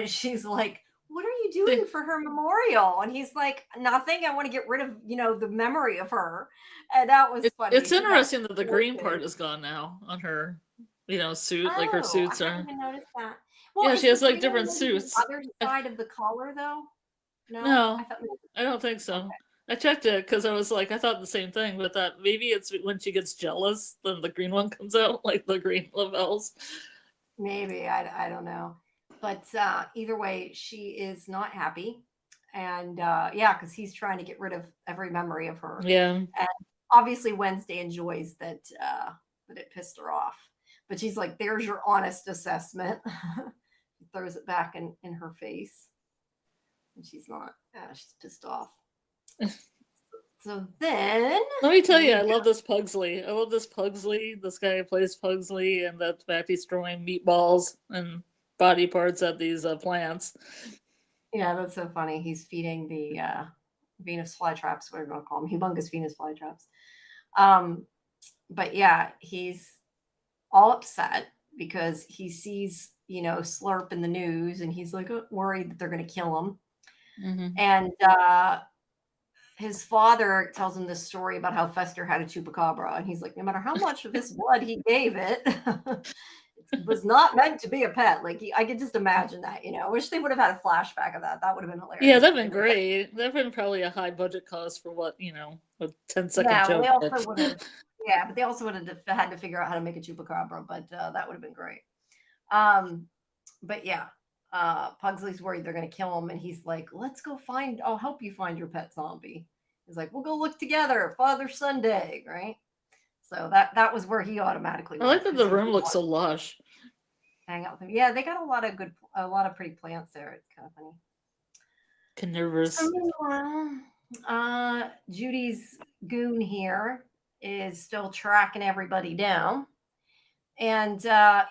S1: she's like, what are you doing for her memorial? And he's like, nothing. I want to get rid of, the memory of her. And that was funny.
S2: It's interesting that the green part is gone now on her, suit. Like her
S1: Oh,
S2: suits
S1: I
S2: are.
S1: hadn't even noticed that. Well,
S2: Yeah,
S1: is
S2: she
S1: the
S2: has like
S1: green
S2: different
S1: maybe the
S2: suits.
S1: other side of the collar, though? No? I
S2: No,
S1: thought maybe.
S2: I don't think so.
S1: Okay.
S2: I checked it because I was like, I thought the same thing, but that maybe it's when she gets jealous, then the green one comes out, like the green labels.
S1: Maybe. I don't know. But either way, she is not happy. And yeah, because he's trying to get rid of every memory of her.
S2: Yeah.
S1: And obviously Wednesday enjoys that it pissed her off. But she's like, there's your honest assessment. He throws it back in her face. And she's not. She's pissed off. So then
S2: let me tell you, I love this Pugsley. I love this Pugsley. This guy who plays Pugsley, and the fact he's throwing meatballs and body parts at these plants.
S1: Yeah, that's so funny. He's feeding the Venus flytraps, whatever you want to call them, humongous Venus flytraps. But yeah, he's all upset because he sees, Slurp in the news, and he's like worried that they're going to kill him.
S2: Mm-hmm.
S1: And his father tells him this story about how Fester had a chupacabra, and he's like, no matter how much of his blood he gave it, it was not meant to be a pet. Like I could just imagine that. I wish they would have had a flashback of that. That would have been hilarious.
S2: Yeah, that'd been great. That'd been probably a high budget cost for what a 10-second joke.
S1: They also would have. Yeah, but they also would have had to figure out how to make a chupacabra. But that would have been great. But yeah. Pugsley's worried they're going to kill him, and he's like, let's go I'll help you find your pet zombie. He's like, we'll go look together, Father Sunday, right? So that was where he automatically
S2: I like that the room looks so lush.
S1: Hang out with him. Yeah, they got a lot of pretty plants there. It's kind of funny.
S2: Carnivorous.
S1: Judy's goon here is still tracking everybody down. And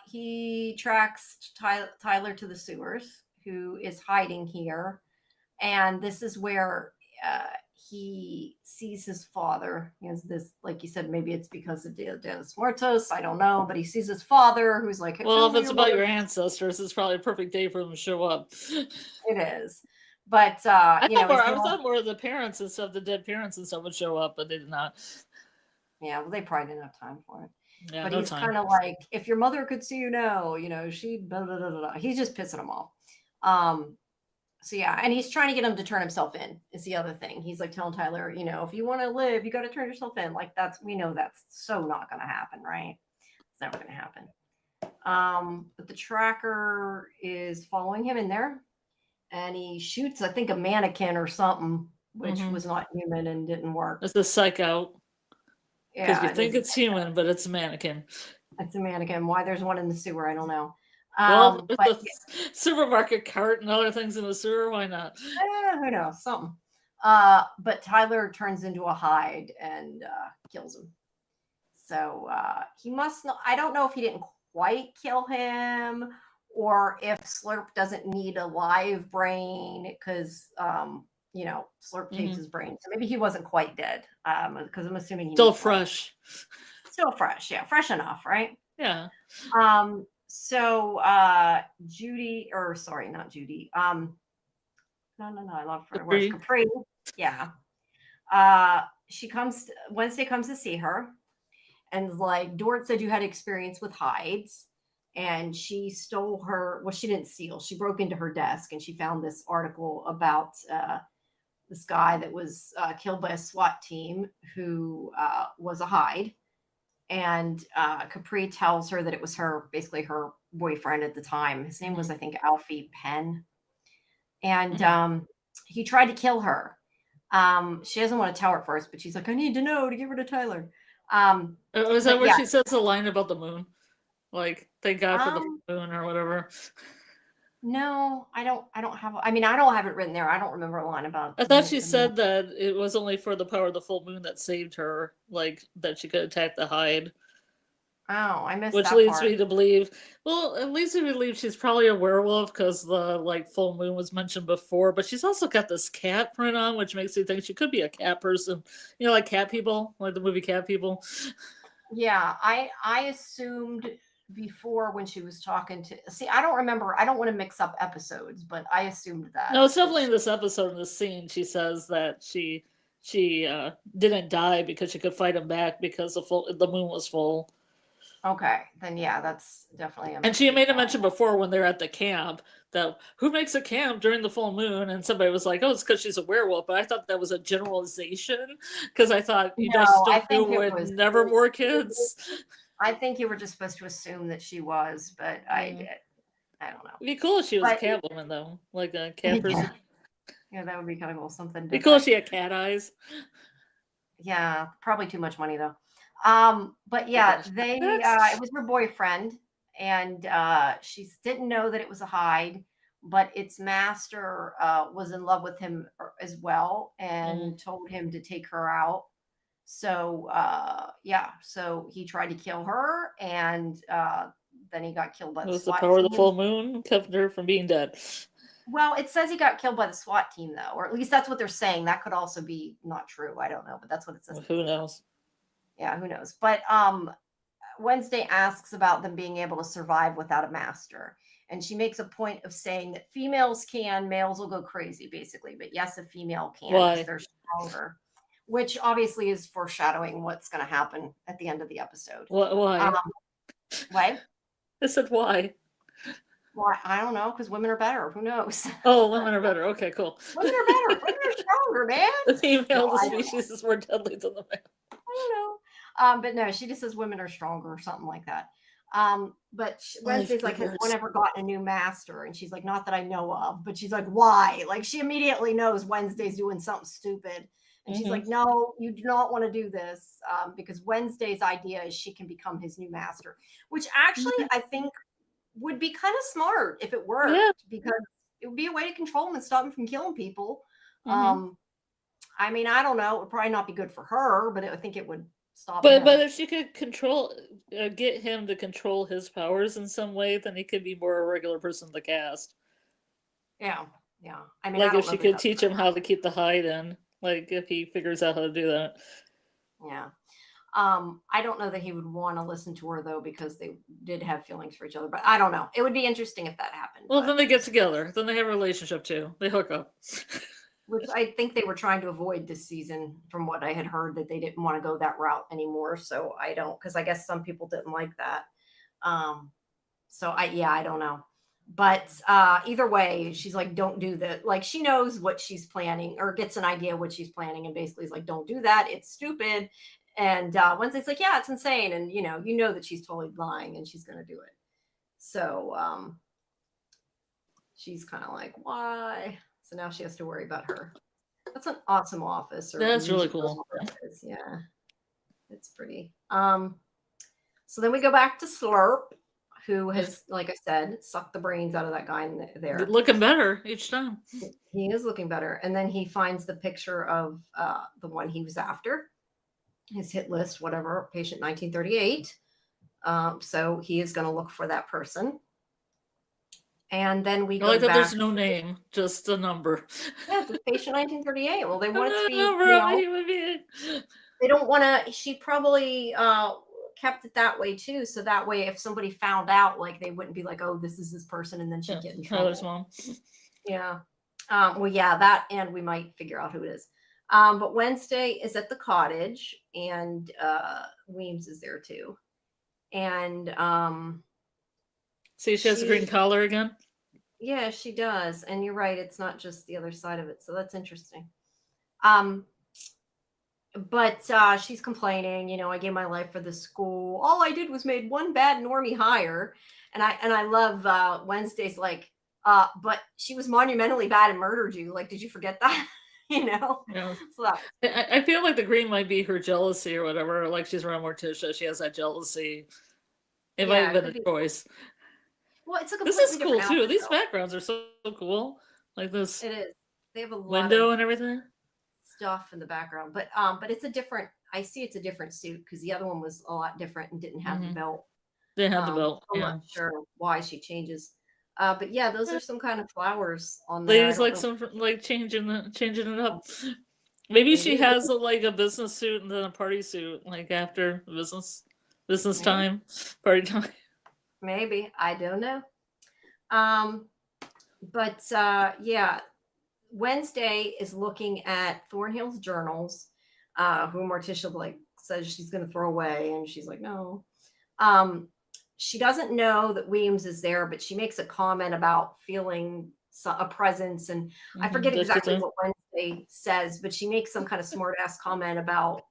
S1: he tracks Tyler to the sewers, who is hiding here. And this is where he sees his father. He has this, like you said, maybe it's because of Dia de los Muertos. I don't know. But he sees his father, who's like,
S2: well, if it's about your ancestors, it's probably a perfect day for them to show up.
S1: It is. But,
S2: I thought more of the parents and stuff, the dead parents and stuff would show up, but they did not.
S1: Yeah, well, they probably didn't have time for it.
S2: Yeah,
S1: but
S2: no
S1: he's
S2: time.
S1: Kind of like, if your mother could see you now, she'd blah, blah, blah, blah. He's just pissing them off. So yeah, and he's trying to get him to turn himself in is the other thing. He's like telling Tyler, if you want to live, you got to turn yourself in. Like we know that's so not going to happen, right? It's never going to happen. But the tracker is following him in there, and he shoots, I think, a mannequin or something, which was not human and didn't work.
S2: It's a psych out. Because
S1: Yeah,
S2: you think it's human, but it's a mannequin.
S1: It's a mannequin. Why there's one in the sewer, I don't know.
S2: Well, the supermarket cart and other things in the sewer, why not?
S1: Who knows? Something. But Tyler turns into a Hyde and kills him. So he must know. I don't know if he didn't quite kill him, or if Slurp doesn't need a live brain because Slurp takes his brain. So maybe he wasn't quite dead. Because I'm assuming he
S2: still
S1: was
S2: fresh.
S1: Still fresh, yeah, fresh enough, right?
S2: Yeah.
S1: So Judy, or sorry, not Judy. No, I love her. Where's Capri? Yeah. Wednesday comes to see her, and like Dort said, you had experience with hides, and she stole her. Well, she didn't steal. She broke into her desk, and she found this article about this guy that was killed by a SWAT team who was a Hyde. And Capri tells her that it was basically her boyfriend at the time. His name was,
S2: Mhm.
S1: I think, Alfie Penn. And
S2: Mhm.
S1: he tried to kill her. She doesn't want to tell her at first, but she's like, I need to know to get rid of Tyler.
S2: Is that
S1: But
S2: where
S1: yeah,
S2: she says the line about the moon? Like, thank God for the
S1: um,
S2: moon or whatever.
S1: no, I don't have. I mean, I don't have it written there. I don't remember a line about
S2: I thought she
S1: the moon.
S2: said that it was only for the power of the full moon that saved her, like that she could attack the Hyde.
S1: Oh, I missed
S2: Which
S1: that
S2: leads
S1: part.
S2: me to believe, well, it leads me to believe she's probably a werewolf because the like full moon was mentioned before, but she's also got this cat print on, which makes me think she could be a cat person. You know, like cat people, like the movie Cat People.
S1: Yeah, I assumed before when she was talking to. See, I don't remember. I don't want to mix up episodes, but I assumed
S2: No, it's
S1: that
S2: definitely
S1: she.
S2: in this episode, in this scene, she says that she didn't die because she could fight him back because the moon was full.
S1: Okay, then yeah, that's definitely a
S2: And she
S1: mistake.
S2: made a mention before when they're at the camp that who makes a camp during the full moon, and somebody was like, "Oh, it's because she's a werewolf." But I thought that was a generalization because I thought you just
S1: No, I
S2: don't do
S1: think
S2: it
S1: it
S2: with
S1: was.
S2: Nevermore kids.
S1: I think you were just supposed to assume that she was, but I
S2: Yeah.
S1: did. I don't know.
S2: It'd be cool if she was a
S1: But
S2: cat woman though, like a cat person.
S1: yeah, yeah, that would be kind of cool. Something
S2: Be cool if
S1: different.
S2: she had cat eyes.
S1: Yeah, probably too much money though. But
S2: Oh
S1: yeah,
S2: gosh.
S1: it was her boyfriend, and she didn't know that it was a Hyde, but its master was in love with him as well
S2: Mhm.
S1: and told him to take her out. So yeah, so he tried to kill her, and then he got killed by
S2: It
S1: the
S2: was the
S1: SWAT
S2: power of the
S1: team.
S2: full moon kept her from being dead.
S1: Well, it says he got killed by the SWAT team, though, or at least that's what they're saying. That could also be not true. I don't know, but that's what it says at the
S2: Who
S1: end.
S2: knows?
S1: Yeah, who knows? But Wednesday asks about them being able to survive without a master. And she makes a point of saying that females can, males will go crazy, basically. But yes, a female can because
S2: Why?
S1: they're stronger, which obviously is foreshadowing what's going to happen at the end of the episode. Um,
S2: Why?
S1: why?
S2: I said why.
S1: Well, I don't know because women are better. Who knows?
S2: Oh, women are better. Okay, cool.
S1: Women are better. Women are stronger, man.
S2: The female
S1: No,
S2: of the
S1: I don't
S2: species is more deadly than the male.
S1: I don't know. But no, she just says women are stronger or something like that. But
S2: Life
S1: Wednesday's like, has one
S2: givers.
S1: ever gotten a new master? And she's like, not that I know of. But she's like, why? Like, she immediately knows Wednesday's doing something stupid. And she's
S2: Hmm.
S1: like, no, you do not want to do this because Wednesday's idea is she can become his new master, which actually I think would be kind of smart if it
S2: Yeah.
S1: worked because it would be a way to control him and stop him from killing people.
S2: Hmm.
S1: Um, I mean, I don't know. It would probably not be good for her, but I think it would stop
S2: But
S1: him.
S2: if she could get him to control his powers in some way, then he could be more a regular person in the cast.
S1: Yeah, yeah. I mean, I
S2: Like if
S1: don't know
S2: she
S1: that
S2: could
S1: that's
S2: teach him how to keep the hide in, like if he figures out how to do that.
S1: yeah. I don't know that he would want to listen to her though because they did have feelings for each other. But I don't know. It would be interesting if that happened.
S2: Well,
S1: But
S2: then they
S1: we'll
S2: get
S1: see.
S2: together. Then they have a relationship too. They hook up.
S1: Which I think they were trying to avoid this season, from what I had heard, that they didn't want to go that route anymore. So I don't, because I guess some people didn't like that. Um, so I don't know. But either way, she's like, don't do that. Like she knows what she's planning or gets an idea of what she's planning and basically is like, don't do that. It's stupid. And Wednesday's like, yeah, it's insane. And you know that she's totally lying and she's going to do it. So she's kind of like, why? So now she has to worry about her. That's an awesome office or
S2: That's really
S1: music room,
S2: cool.
S1: whatever it is. Yeah, it's pretty. So then we go back to Slurp, who has, like I said, sucked the brains out of that guy there.
S2: Looking better each time.
S1: He is looking better. And then he finds the picture of the one he was after, his hit list, whatever, patient 1938. So he is going to look for that person. And then we
S2: I like
S1: go
S2: that there's
S1: back.
S2: no name, just a number.
S1: Yeah, the patient 1938. Well, they want it to
S2: A
S1: be,
S2: number of a human being.
S1: they don't want to, she probably kept it that way too. So that way, if somebody found out, like they wouldn't be like, oh, this is this person. And then she'd
S2: Yeah,
S1: get in
S2: Tyler's
S1: trouble.
S2: mom.
S1: Yeah. Well, yeah, that, and we might figure out who it is. But Wednesday is at the cottage, and Weems is there too. And
S2: See, she has a green collar again.
S1: yeah, she does. And you're right, it's not just the other side of it. So that's interesting. Um, but she's complaining, I gave my life for the school. All I did was made one bad normie hire. And I love Wednesday's like, but she was monumentally bad and murdered you. Like, did you forget that?
S2: Yeah.
S1: So that,
S2: I feel like the green might be her jealousy or whatever. Like she's around Morticia, she has that jealousy. It might
S1: yeah,
S2: have
S1: it
S2: been
S1: could
S2: a
S1: be.
S2: choice.
S1: Well, it's a
S2: This is
S1: completely
S2: cool
S1: different
S2: too.
S1: outfit
S2: These
S1: though.
S2: backgrounds are so cool. Like this
S1: It is. They have a lot of
S2: window and everything.
S1: stuff in the background, but it's a different. I see it's a different suit because the other one was a lot different and didn't have the
S2: Mm-hmm.
S1: belt.
S2: They had the belt.
S1: I'm not
S2: Yeah.
S1: sure why she changes. But yeah, those are some kind of flowers on there. I
S2: Ladies
S1: don't
S2: like
S1: know.
S2: some like changing it up. Maybe
S1: They
S2: she
S1: do.
S2: has like a business suit and then a party suit, like after business
S1: Maybe.
S2: time, party time.
S1: Maybe. I don't know. Um, but yeah, Wednesday is looking at Thornhill's journals, who Morticia like says she's going to throw away, and she's like, no. Um, she doesn't know that Weems is there, but she makes a comment about feeling a presence, and I
S2: Mm-hmm.
S1: forget exactly what Wednesday says, but she makes some kind of smart ass comment about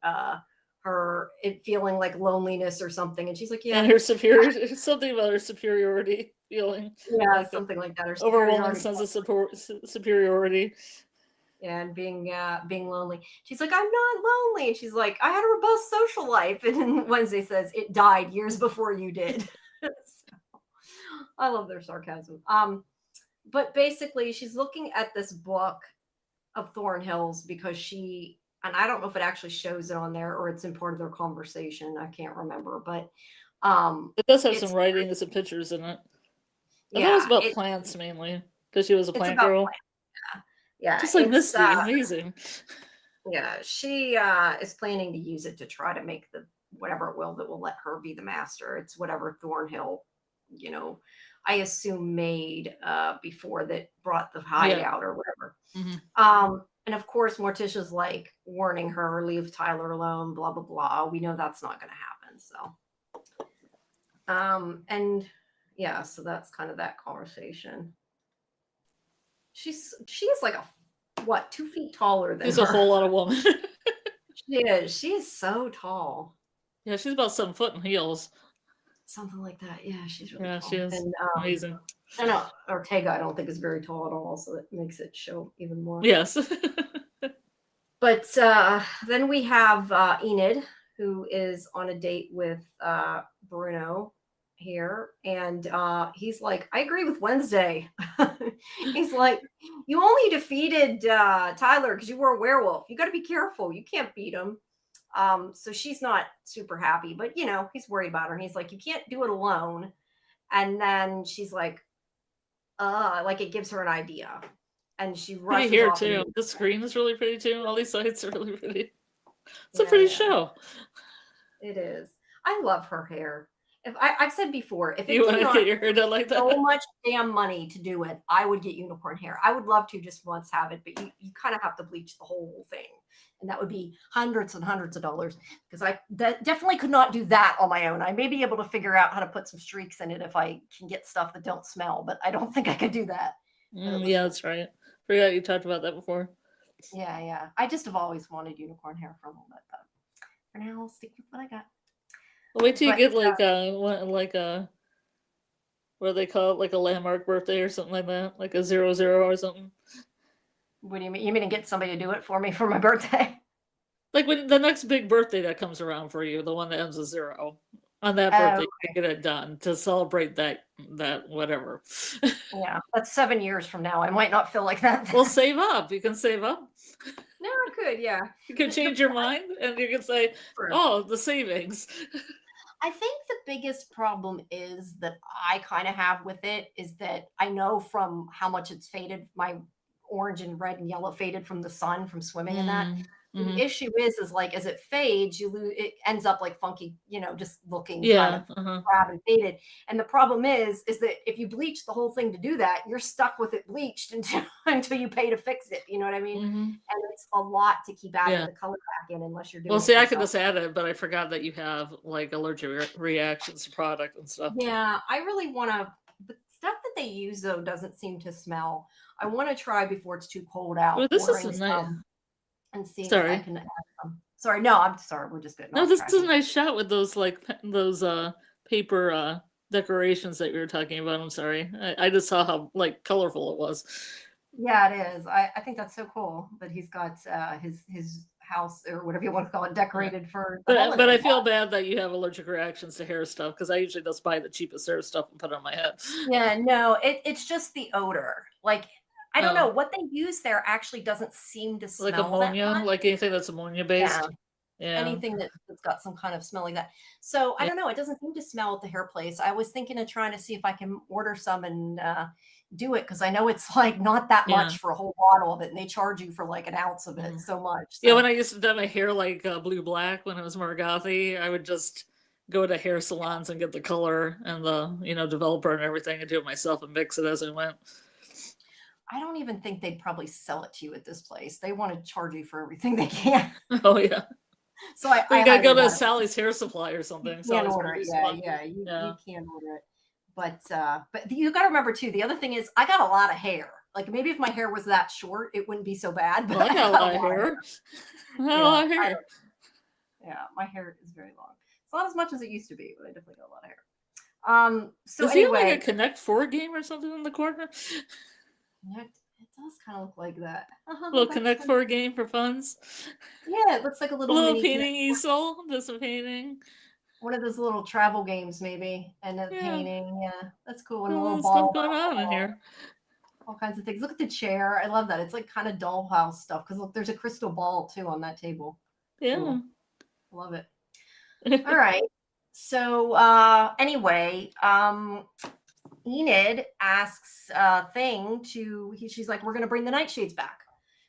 S1: her it feeling like loneliness or something, and she's like,
S2: And
S1: yeah,
S2: her something about her superiority feeling,
S1: yeah,
S2: like
S1: something like that, or
S2: overwhelming
S1: superiority.
S2: sense of superiority.
S1: And being lonely. She's like, I'm not lonely. And she's like, I had a robust social life. And Wednesday says, it died years before you did. So, I love their sarcasm. But basically, she's looking at this book of Thornhills because and I don't know if it actually shows it on there or it's in part of their conversation. I can't remember, but
S2: It does have some
S1: it's
S2: writing and some pictures in it. I thought it was
S1: yeah,
S2: about plants mainly because she was a
S1: it's
S2: plant
S1: about
S2: girl,
S1: yeah,
S2: just like Misty. Amazing.
S1: yeah, she is planning to use it to try to make the whatever it will that will let her be the master. It's whatever Thornhill, I assume made before that brought the hide
S2: Yeah.
S1: out or whatever.
S2: Mm-hmm.
S1: And of course, Morticia's like warning her, leave Tyler alone, blah blah blah. We know that's not going to happen. So, and yeah, so that's kind of that conversation. She is like what 2 feet taller than
S2: She's a
S1: her.
S2: whole lot of woman.
S1: She is. She is so tall.
S2: Yeah, she's about 7 foot in heels.
S1: Something like that. Yeah, she's really
S2: Yeah, she
S1: tall.
S2: is
S1: And
S2: amazing.
S1: I know Ortega, I don't think is very tall at all, so that makes it show even more.
S2: Yes.
S1: But then we have Enid, who is on a date with Bruno here, and he's like, I agree with Wednesday. He's like, you only defeated Tyler because you were a werewolf. You got to be careful. You can't beat him. So she's not super happy, but he's worried about her. And he's like, you can't do it alone. And then she's like it gives her an idea. And she
S2: Pretty
S1: rushes
S2: here
S1: off.
S2: too. The screen is really pretty too. All these sites are really pretty. It's a
S1: Yeah,
S2: pretty
S1: yeah,
S2: show.
S1: it is. I love her hair. If I've said before, if it
S2: You
S1: did
S2: want to
S1: not
S2: get your hair done like
S1: so
S2: that?
S1: much damn money to do it, I would get unicorn hair. I would love to just once have it, but you kind of have to bleach the whole thing. And that would be hundreds and hundreds of dollars because I definitely could not do that on my own. I may be able to figure out how to put some streaks in it if I can get stuff that don't smell, but I don't think I could do that.
S2: Yeah, that's right. Forgot you talked about that before.
S1: Yeah. I just have always wanted unicorn hair for a little bit, but for now, I'll stick with what I got.
S2: Well, wait till you get like a what do they call it, like a landmark birthday or something like that, like a 00 or something.
S1: What do you mean? You mean to get somebody to do it for me for my birthday?
S2: Like when the next big birthday that comes around for you, the one that ends with 0. On that birthday, you get it done to celebrate that whatever.
S1: Yeah, that's 7 years from now. I might not feel like that.
S2: Well, save up. You can save up.
S1: No, I could, yeah.
S2: You can change your mind, and you can say, "Oh, the savings."
S1: I think the biggest problem is that I kind of have with it is that I know from how much it's faded, my orange and red and yellow faded from the sun from swimming in that.
S2: Mm-hmm.
S1: The issue is like as it fades, you lose. It ends up like funky, just looking kind of drab and faded. And the problem is that if you bleach the whole thing to do that, you're stuck with it bleached until you pay to fix it. You know what I mean?
S2: Mm-hmm.
S1: And it's a lot to keep adding the color back in unless you're doing.
S2: Well, see, I could just add it, but I forgot that you have like allergic reactions to product and stuff.
S1: Yeah, I really want to. The stuff that they use though doesn't seem to smell. I want to try before it's too cold out.
S2: Well, this is nice.
S1: And see
S2: Sorry.
S1: if I can add some. Sorry, no, I'm sorry. We're just getting
S2: No,
S1: off
S2: this
S1: track.
S2: is a nice shot with those those paper decorations that you were talking about. I'm sorry, I just saw how like colorful it was.
S1: Yeah, it is. I think that's so cool that he's got his house or whatever you want to call it
S2: Yeah.
S1: decorated for the
S2: But I
S1: holiday.
S2: feel bad that you have allergic reactions to hair stuff because I usually just buy the cheapest hair stuff and put it on my head.
S1: Yeah, no, it's just the odor. Like, I don't know
S2: Oh,
S1: what they use there actually doesn't seem to
S2: like
S1: smell that
S2: ammonia,
S1: much.
S2: like anything that's ammonia
S1: Yeah,
S2: based. Yeah,
S1: anything that's got some kind of smell like that. So I
S2: yeah,
S1: don't know. It doesn't seem to smell at the hair place. I was thinking of trying to see if I can order some and do it because I know it's like not that
S2: yeah.
S1: much for a whole bottle of it, and they charge you for like an ounce of it
S2: Mhm.
S1: so much.
S2: Yeah, when
S1: So
S2: I used to dye my hair like blue black when it was more gothy, I would just go to hair salons and get the color and the developer and everything and do it myself and mix it as I went.
S1: I don't even think they'd probably sell it to you at this place. They want to charge you for everything they can.
S2: Oh yeah.
S1: So I,
S2: Or you
S1: I
S2: gotta go
S1: highly
S2: to
S1: doubt it.
S2: Sally's Hair Supply or
S1: You
S2: something.
S1: can
S2: Sally's
S1: order it.
S2: Beauty
S1: Yeah,
S2: Supply.
S1: yeah, you
S2: Yeah.
S1: can order it. But you got to remember too. The other thing is, I got a lot of hair. Like maybe if my hair was that short, it wouldn't be so bad. But
S2: Well, I
S1: I've
S2: got a
S1: got a
S2: lot of
S1: lot of hair.
S2: hair. I got a
S1: Yeah,
S2: lot of hair.
S1: yeah, my hair is very long. It's not as much as it used to be, but I definitely got a lot of hair. So
S2: Does he have like a
S1: anyway,
S2: Connect 4 game or something in the corner?
S1: it does kind of look like that.
S2: A little Connect 4 game for funds.
S1: Yeah, it looks like a
S2: A
S1: little
S2: little
S1: mini
S2: painting easel, just a painting.
S1: one of those little travel games, maybe, and a
S2: Yeah,
S1: painting. Yeah, that's cool. And a
S2: a
S1: little
S2: little stuff
S1: ball,
S2: going on in here.
S1: all kinds of things. Look at the chair. I love that. It's like kind of dollhouse stuff because look, there's a crystal ball too on that table.
S2: Yeah.
S1: Cool. Love it. All right. So anyway, Enid asks Thing she's like, we're gonna bring the nightshades back.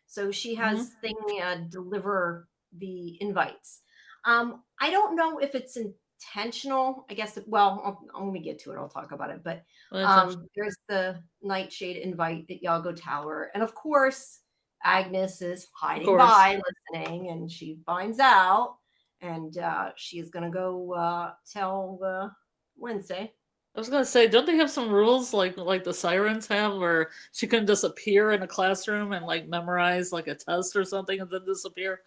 S1: So she has
S2: Mhm.
S1: Thing deliver the invites. I don't know if it's intentional. I guess when we get to it, I'll talk about it. But there's the nightshade invite that Yago Tower, and of course, Agnes is
S2: Of
S1: hiding
S2: course.
S1: by, listening, and she finds out, and she is gonna go tell Wednesday.
S2: I was gonna say, don't they have some rules like the sirens have, where she couldn't just appear in a classroom and like memorize like a test or something and then disappear?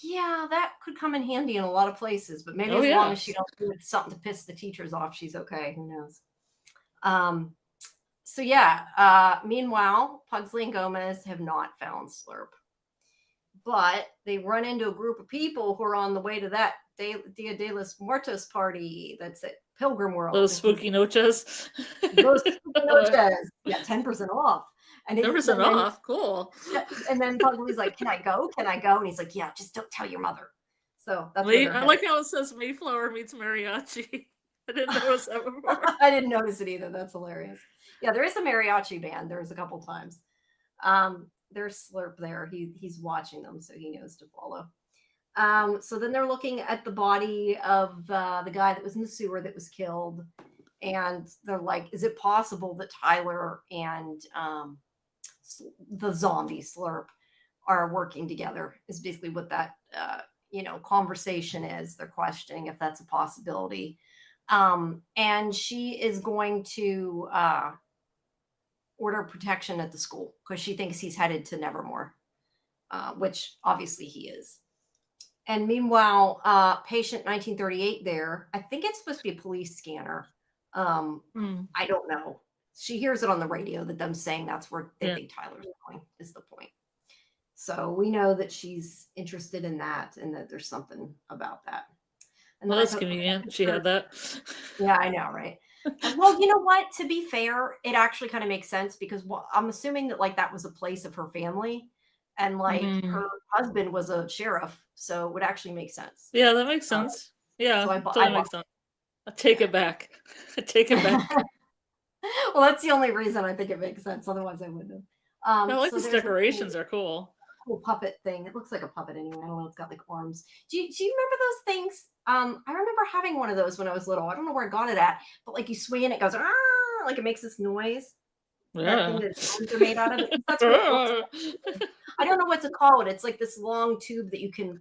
S1: Yeah, that could come in handy in a lot of places, but maybe
S2: Oh
S1: as long as she
S2: yes.
S1: don't do something to piss the teachers off, she's okay. Who knows? Um, so yeah. Meanwhile, Pugsley and Gomez have not found Slurp, but they run into a group of people who are on the way to that Dia de los Muertos party that's at Pilgrim World.
S2: Those spooky noches.
S1: Those noches, yeah, 10% off. And
S2: 10% off. Cool.
S1: and then Pugsley's like, "Can I go? Can I go?" And he's like, "Yeah, just don't tell your mother." So that's where they're
S2: I
S1: headed.
S2: like how it says Mayflower meets mariachi. I didn't notice that before.
S1: I didn't notice it either. That's hilarious. Yeah, there is a mariachi band. There's a couple times. There's Slurp there. He's watching them, so he knows to follow. So then they're looking at the body of the guy that was in the sewer that was killed, and they're like, "Is it possible that Tyler and the zombie Slurp are working together?" Is basically what that conversation is. They're questioning if that's a possibility. And she is going to order protection at the school because she thinks he's headed to Nevermore, which obviously he is. And meanwhile, patient 1938 there, I think it's supposed to be a police scanner. I don't know. She hears it on the radio that them saying that's where they think Tyler's going, is the point. So we know that she's interested in that and that there's something about that. And
S2: Well, that's convenient. She had that.
S1: Yeah, I know, right? Well, you know what? To be fair, it actually kind of makes sense because I'm assuming that like that was a place of her family, and like her husband was a sheriff, so it would actually make sense.
S2: Yeah, that makes sense. Yeah,
S1: so
S2: totally makes sense. I take it back. I take it back.
S1: Well, that's the only reason I think it makes sense. Otherwise, I wouldn't have.
S2: I like these decorations. Are cool.
S1: Cool puppet thing. It looks like a puppet anyway. I don't know. It's got like arms. Do you remember those things? I remember having one of those when I was little. I don't know where I got it at, but like you swing and it goes, like it makes this noise.
S2: Yeah.
S1: That thing that arms are made out of. That's what it looks like. I don't know what to call it. It's like this long tube that you can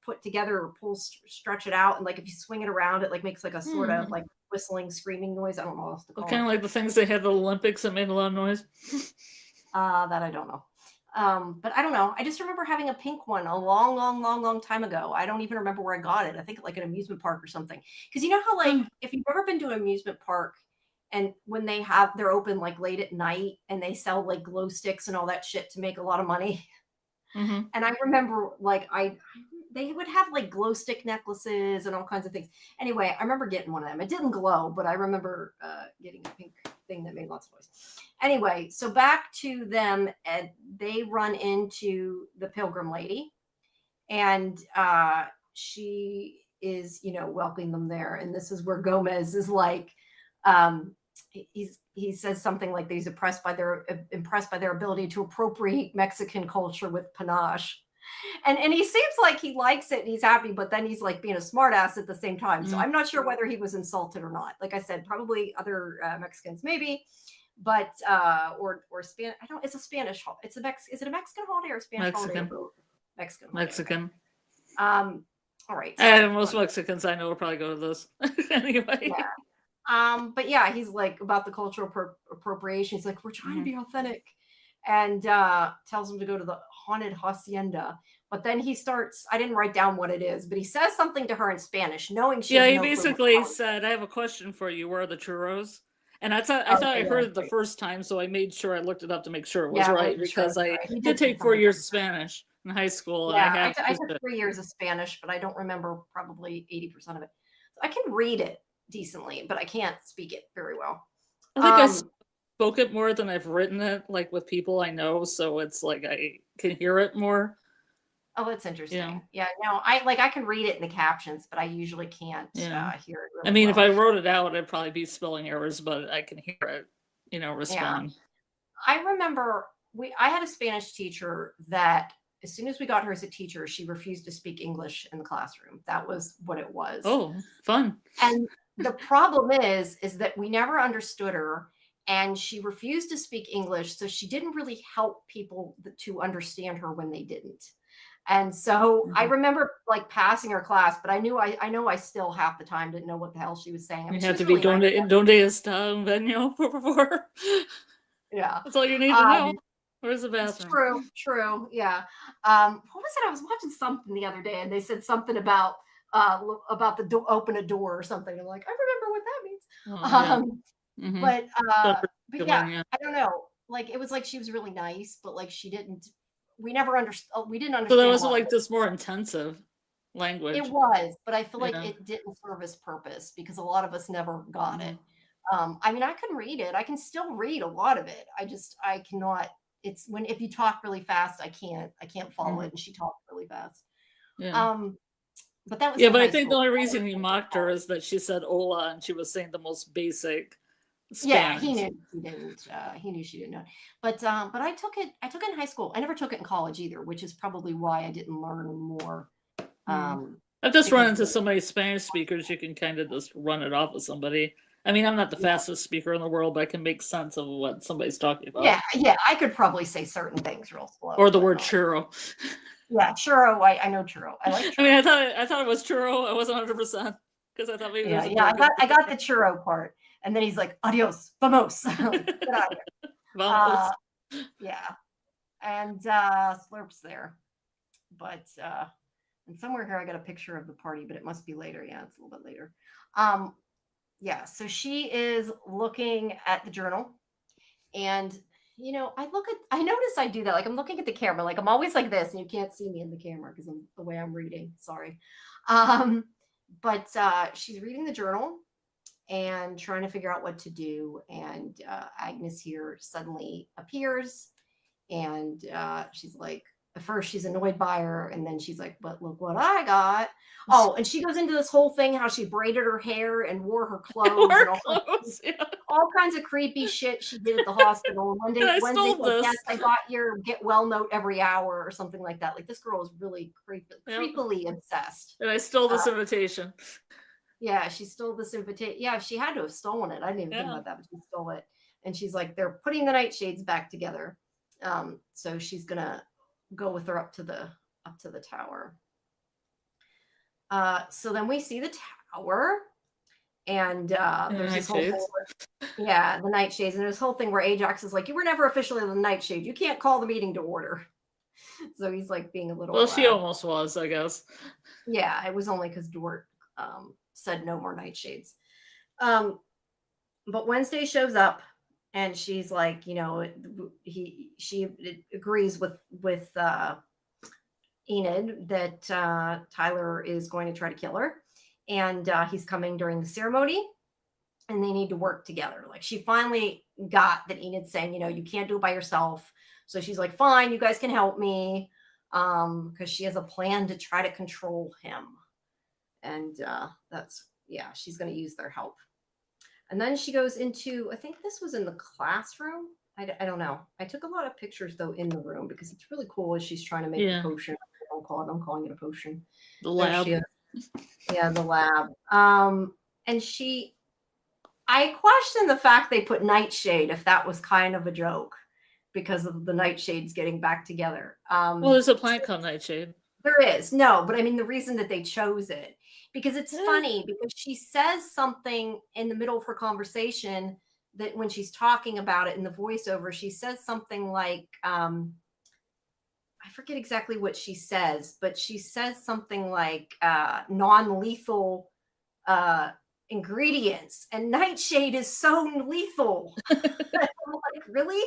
S1: put together or pull, stretch it out, and like if you swing it around, it like makes like a sort of like whistling, screaming noise. I don't know what else to call it.
S2: Kind of like the things they had at the Olympics that made a lot of noise.
S1: That I don't know. But I don't know. I just remember having a pink one a long, long, long, long time ago. I don't even remember where I got it. I think like an amusement park or something. Because you know how like if you've ever been to an amusement park and when they're open like late at night and they sell like glow sticks and all that shit to make a lot of money.
S2: Mm-hmm.
S1: And I remember like they would have like glow stick necklaces and all kinds of things. Anyway, I remember getting one of them. It didn't glow, but I remember getting a pink thing that made lots of noise. Anyway, so back to them, and they run into the Pilgrim Lady, and she is, welcoming them there. And this is where Gomez is like, he says something like that he's impressed by their ability to appropriate Mexican culture with panache. And he seems like he likes it and he's happy, but then he's like being a smartass at the same time. So I'm not sure whether he was insulted or not. Like I said, probably other Mexicans, maybe, but or Spanish. I don't. It's a Spanish. Is it a Mexican holiday or a Spanish
S2: Mexican.
S1: holiday? Mexican. Holiday.
S2: Mexican.
S1: All right.
S2: And most Mexicans I know will probably go to this anyway.
S1: Yeah. But yeah, he's like about the cultural appropriation. He's like, we're trying to be authentic, and tells him to go to the haunted hacienda. But then he starts, I didn't write down what it is, but he says something to her in Spanish, knowing she.
S2: Yeah, he basically said, I have a question for you. Where are the churros? And I thought I heard it the first time, so I made sure I looked it up to make sure it was right, because I did take 4 years of Spanish in high school.
S1: Yeah, I took 3 years of Spanish, but I don't remember probably 80% of it. I can read it decently, but I can't speak it very well.
S2: I think I spoke it more than I've written it, like with people I know, so it's like I can hear it more.
S1: Oh, that's interesting. Yeah, no, I can read it in the captions, but I usually can't hear it. Really
S2: I mean, if I wrote it out, it'd probably be spelling errors, but I can hear it, respond.
S1: Yeah. I remember I had a Spanish teacher that as soon as we got her as a teacher, she refused to speak English in the classroom. That was what it was.
S2: Oh, fun.
S1: And the problem is that we never understood her, and she refused to speak English, so she didn't really help people to understand her when they didn't. And so I remember like passing her class, but I know I still half the time didn't know what the hell she was saying. I mean,
S2: you have to be really donde está un baño, por favor.
S1: Yeah.
S2: That's all you need to know. Where's the bathroom?
S1: True. Yeah. What was it? I was watching something the other day and they said something about the open a door or something. I'm like, I remember what that means. But yeah, I don't know. Like, it was like she was really nice, but like we didn't understand.
S2: So that was like this more intensive language.
S1: It was, but I feel like it didn't serve its purpose because a lot of us never got it. I mean, I can read it. I can still read a lot of it. I cannot. It's if you talk really fast, I can't follow it. And she talked really fast.
S2: Yeah.
S1: But that was
S2: but I think the only reason he mocked her is that she said "hola" and she was saying the most basic Spanish.
S1: Yeah, he knew she didn't. He knew she didn't know. But I took it in high school. I never took it in college either, which is probably why I didn't learn more.
S2: I've just run into so many Spanish speakers. You can kind of just run it off with somebody. I mean, I'm not the fastest speaker in the world, but I can make sense of what somebody's talking about.
S1: Yeah. I could probably say certain things real slow.
S2: Or the word churro.
S1: Yeah, churro. I know churro. I like churro.
S2: I mean, I thought it was churro. I wasn't 100% because I thought maybe
S1: I got the churro part. And then he's like, adios, vamos. Get out of here.
S2: Vamos.
S1: Yeah. And Slurp's there. But and somewhere here I got a picture of the party, but it must be later. Yeah, it's a little bit later. Yeah, so she is looking at the journal. And I notice I do that. Like I'm looking at the camera, like I'm always like this, and you can't see me in the camera because I'm the way I'm reading. Sorry. But she's reading the journal and trying to figure out what to do. And Agnes here suddenly appears, and she's like, at first she's annoyed by her, and then she's like, but look what I got. Oh, and she goes into this whole thing how she braided her hair and wore her clothes all kinds of creepy shit she did at the hospital. And Wednesday, like, yes, I got your get well note every hour or something like that. Like, this girl is really creepily obsessed.
S2: And I stole this invitation.
S1: Yeah, she stole this invitation. Yeah, she had to have stolen it. I didn't even think about that, but she stole it. And she's like, they're putting the nightshades back together. So she's gonna go with her up to the tower. So then we see the tower, And there's this whole thing
S2: Nightshades.
S1: yeah, the nightshades. And this whole thing where Ajax is like, you were never officially the nightshade. You can't call the meeting to order. So he's like being a
S2: Well,
S1: little
S2: she almost was, I guess.
S1: yeah, it was only because Dort said no more nightshades. But Wednesday shows up and she's like, you know, she agrees with Enid that Tyler is going to try to kill her, and he's coming during the ceremony, and they need to work together. Like she finally got that Enid's saying, you know, you can't do it by yourself. So she's like, fine, you guys can help me, because she has a plan to try to control him, and that's yeah, she's going to use their help. And then she goes into, I think this was in the classroom. I don't know. I took a lot of pictures though in the room because it's really cool as she's trying to make the potion. I'm calling it a potion.
S2: The lab.
S1: Yeah, the lab. And I question the fact they put Nightshade, if that was kind of a joke because of the Nightshades getting back together.
S2: Well, there's a plant called Nightshade.
S1: There is. No, but I mean the reason that they chose it. Because it's funny because she says something in the middle of her conversation that when she's talking about it in the voiceover, she says something like, I forget exactly what she says, but she says something like non-lethal ingredients, and Nightshade is so lethal. I'm like, really?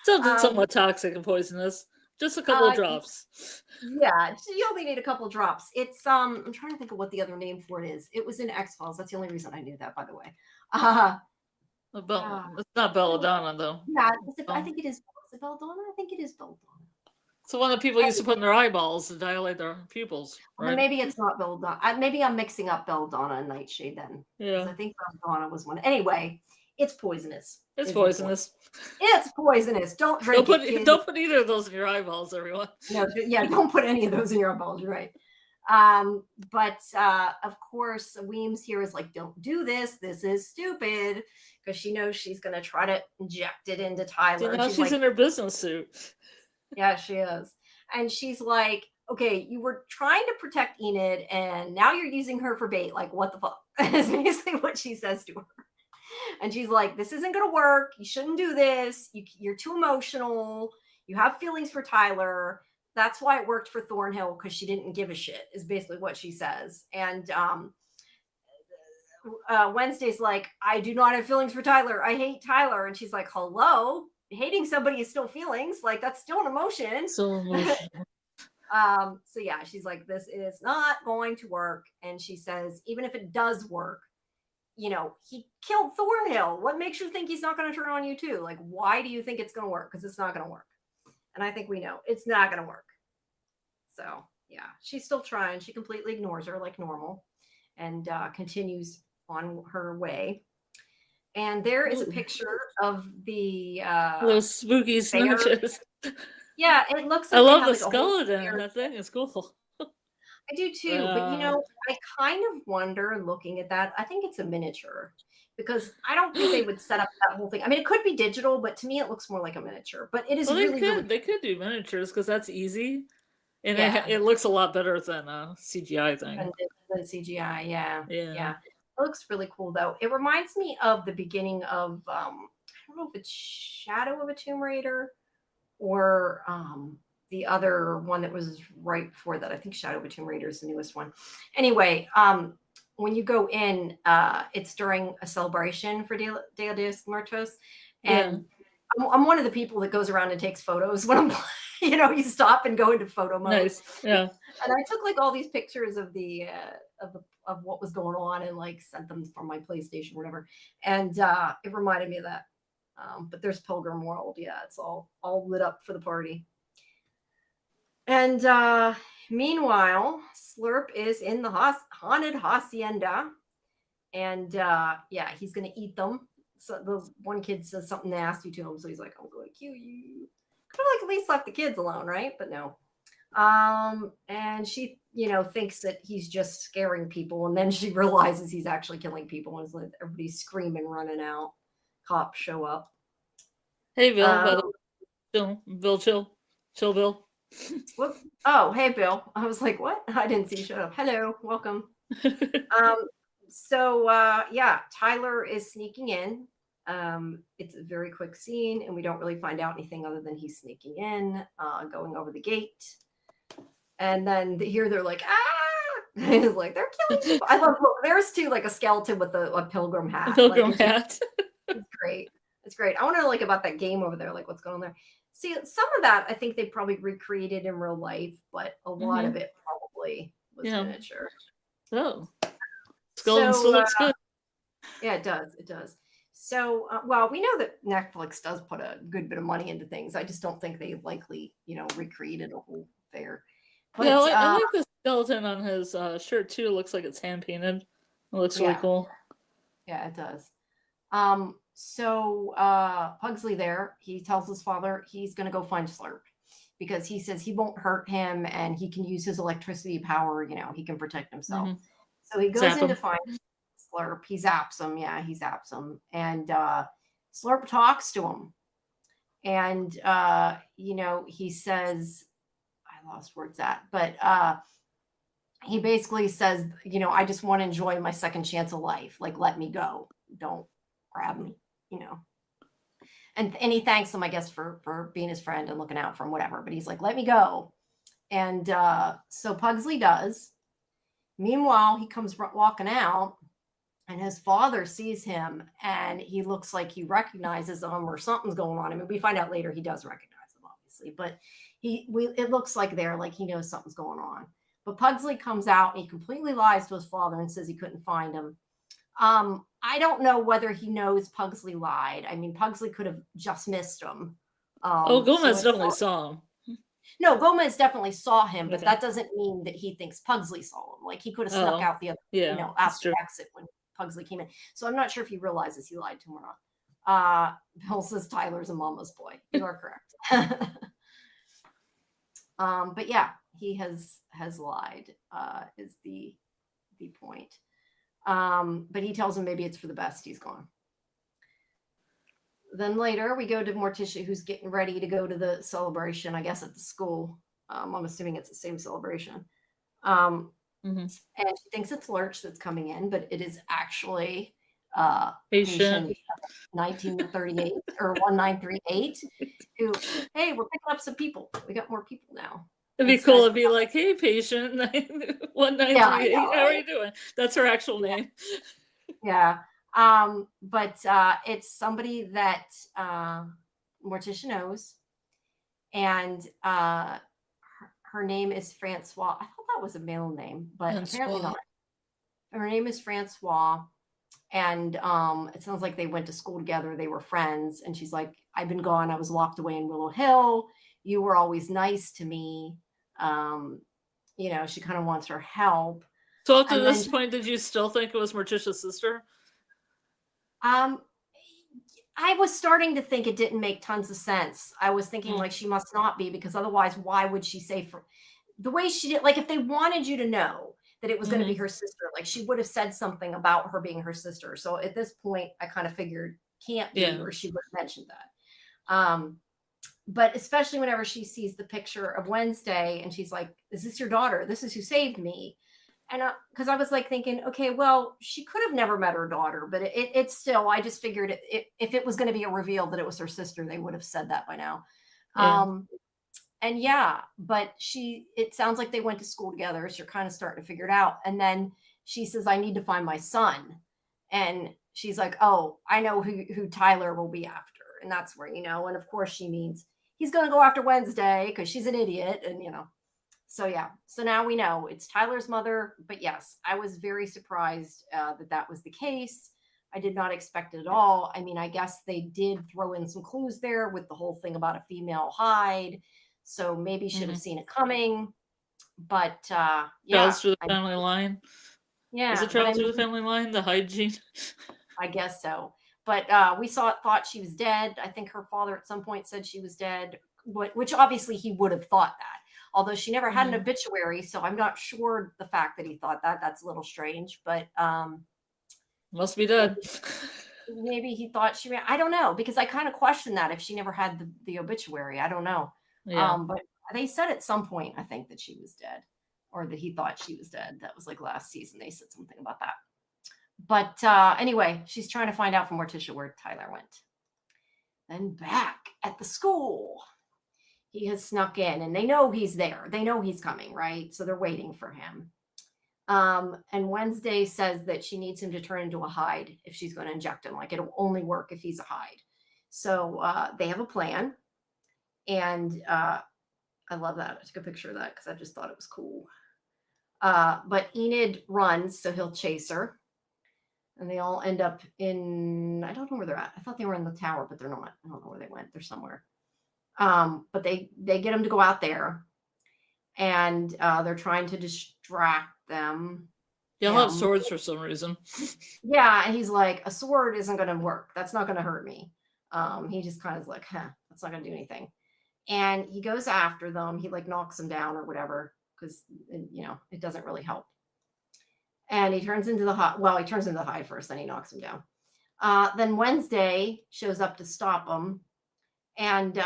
S2: Something somewhat toxic and poisonous. Just a couple of drops.
S1: Yeah, you only need a couple drops. It's I'm trying to think of what the other name for it is. It was in X-Files. That's the only reason I knew that, by the way.
S2: It's not belladonna though.
S1: Yeah, I think it is. Is it belladonna? I think it is belladonna.
S2: So one that people used to put in their eyeballs to dilate their pupils. Right?
S1: Well, maybe it's not belladonna. Maybe I'm mixing up belladonna and Nightshade then.
S2: Yeah.
S1: I think belladonna was one. Anyway, it's poisonous.
S2: It's poisonous.
S1: It's poisonous. Don't drink it.
S2: Don't put either of those in your eyeballs, everyone.
S1: No, yeah, don't put any of those in your eyeballs. You're right. But of course, Weems here is like, don't do this. This is stupid, because she knows she's going to try to inject it into Tyler.
S2: So now she's like, in her business suit.
S1: Yeah, she is. And she's like, okay, you were trying to protect Enid, and now you're using her for bait. Like, what the fuck? Is basically what she says to her. And she's like, this isn't going to work. You shouldn't do this. You're too emotional. You have feelings for Tyler. That's why it worked for Thornhill, because she didn't give a shit, is basically what she says. And Wednesday's like, I do not have feelings for Tyler. I hate Tyler. And she's like, hello? Hating somebody is still feelings. Like, that's still an emotion.
S2: So emotional.
S1: So yeah, she's like, this is not going to work. And she says, even if it does work, you know, he killed Thornhill. What makes you think he's not going to turn on you too? Like, why do you think it's going to work? Because it's not going to work. And I think we know it's not going to work. So yeah, she's still trying. She completely ignores her like normal and continues on her way. And there is a picture of the
S2: those spooky snatches.
S1: Yeah, it looks
S2: like I love the skeleton. That thing is cool.
S1: I do too, but you know, I kind of wonder, looking at that, I think it's a miniature, because I don't think they would set up that whole thing. I mean, it could be digital, but to me it looks more like a miniature. But it is
S2: they could do miniatures because that's easy, and it looks a lot better than a CGI thing.
S1: Than CGI, yeah. It looks really cool though. It reminds me of the beginning of I don't know if it's Shadow of a Tomb Raider or the other one that was right before that. I think Shadow of a Tomb Raider is the newest one. Anyway, when you go in, it's during a celebration for Dia de los Muertos. And I'm one of the people that goes around and takes photos when I'm, you know, you stop and go into photo mode.
S2: Nice. Yeah.
S1: And I took like all these pictures of of what was going on and like sent them from my PlayStation or whatever. And it reminded me of that. But there's Pilgrim World. Yeah, it's all lit up for the party. And meanwhile, Slurp is in the haunted hacienda, and yeah, he's gonna eat them. So the one kid says something nasty to him, so he's like, "I'm going to kill you." Could have like at least left the kids alone, right? But no. And she, you know, thinks that he's just scaring people, and then she realizes he's actually killing people, and it's like everybody's screaming, running out. Cops show up.
S2: Hey, Bill. Bill, chill, Bill.
S1: Whoop. Oh, hey, Bill. I was like, what? I didn't see you. Shut up. Hello. Welcome. So yeah, Tyler is sneaking in. It's a very quick scene, and we don't really find out anything other than he's sneaking in, going over the gate. And then here they're like, ah! It's like they're killing people. I love. Look, there's too like a skeleton with a pilgrim hat.
S2: Pilgrim
S1: Like,
S2: hat.
S1: it's great. It's great. I want to know like about that game over there, like what's going on there. See, some of that I think they probably recreated in real life, but a lot of it probably was miniature.
S2: Oh, skeleton still looks good.
S1: Yeah, it does. It does. So, well, we know that Netflix does put a good bit of money into things. I just don't think they likely, recreated a whole fair. But
S2: yeah, I like the skeleton on his shirt too. It looks like it's hand painted. It looks really cool.
S1: Yeah, it does. So Pugsley there, he tells his father he's going to go find Slurp because he says he won't hurt him and he can use his electricity power. He can protect himself.
S2: Mm-hmm.
S1: So he goes in to find Slurp. He zaps him. Yeah, he zaps him. And Slurp talks to him. And, he says, I lost where it's at, but he basically says, I just want to enjoy my second chance of life. Like, let me go. Don't grab me, And he thanks him, I guess, for being his friend and looking out for him, whatever. But he's like, let me go. And so Pugsley does. Meanwhile, he comes walking out and his father sees him and he looks like he recognizes him or something's going on. I mean, we find out later he does recognize him, obviously, but it looks like he knows something's going on. But Pugsley comes out and he completely lies to his father and says he couldn't find him. I don't know whether he knows Pugsley lied. I mean, Pugsley could have just missed him.
S2: Gomez definitely saw him.
S1: No, Gomez definitely saw him, but that doesn't mean that he thinks Pugsley saw him. Like he could have snuck out the other, after the exit when Pugsley came in. So I'm not sure if he realizes he lied to him or not. Bill says Tyler's a mama's boy. You are correct. But yeah, he has lied, is the point. But he tells him maybe it's for the best he's gone. Then later we go to Morticia, who's getting ready to go to the celebration, I guess, at the school. I'm assuming it's the same celebration. And she thinks it's Lurch that's coming in, but it is actually patient 1938 or 1938 who, hey, we're picking up some people. We got more people now.
S2: It'd be cool to be like, hey, patient 1938, how are you doing? That's her actual name.
S1: Yeah. But it's somebody that Morticia knows, and her name is Francois. I thought that was a male name, but apparently not. Her name is Francois, and it sounds like they went to school together. They were friends, and she's like, I've been gone. I was locked away in Willow Hill. You were always nice to me. She kind of wants her help.
S2: So up to this point, did you still think it was Morticia's sister?
S1: I was starting to think it didn't make tons of sense. I was thinking like she must not be, because otherwise why would she say the way she did? Like if they wanted you to know that it was going to be her sister, like she would have said something about her being her sister. So at this point I kind of figured can't be, or she would have mentioned that. But especially whenever she sees the picture of Wednesday and she's like, is this your daughter? This is who saved me. And because I was like thinking, okay, well, she could have never met her daughter, but it's still, I just figured if it was going to be a reveal that it was her sister, they would have said that by now. But it sounds like they went to school together. So you're kind of starting to figure it out. And then she says, I need to find my son. And she's like, oh, I know who Tyler will be after. And that's where, and of course she means he's going to go after Wednesday because she's an idiot. And, so yeah, so now we know it's Tyler's mother. But yes, I was very surprised that was the case. I did not expect it at all. I mean, I guess they did throw in some clues there with the whole thing about a female Hyde. So maybe should have seen it coming. But
S2: travels through the family line.
S1: Yeah.
S2: Does it travel through the family line, the Hyde gene?
S1: I guess so. But we thought she was dead. I think her father at some point said she was dead, which obviously he would have thought that. Although she never had an obituary, so I'm not sure the fact that he thought that. That's a little strange, but
S2: must be dead.
S1: Maybe he thought I don't know, because I kind of question that if she never had the obituary. I don't know.
S2: Yeah.
S1: But they said at some point, I think, that she was dead, or that he thought she was dead. That was like last season. They said something about that. But anyway, she's trying to find out from Morticia where Tyler went. Then back at the school, he has snuck in, and they know he's there. They know he's coming, right? So they're waiting for him. And Wednesday says that she needs him to turn into a Hyde if she's going to inject him. Like, it'll only work if he's a Hyde. So they have a plan. And I love that. I took a picture of that because I just thought it was cool. But Enid runs, so he'll chase her. And they all end up in, I don't know where they're at. I thought they were in the tower, but they're not. I don't know where they went. They're somewhere. But they get him to go out there. And they're trying to distract them.
S2: They'll have swords for some reason.
S1: Yeah, and he's like, a sword isn't going to work. That's not going to hurt me. He just kind of is like, that's not going to do anything. And he goes after them. He like knocks them down or whatever because, it doesn't really help. And he turns into the Hyde. Well, he turns into the Hyde first, then he knocks him down. Then Wednesday shows up to stop him and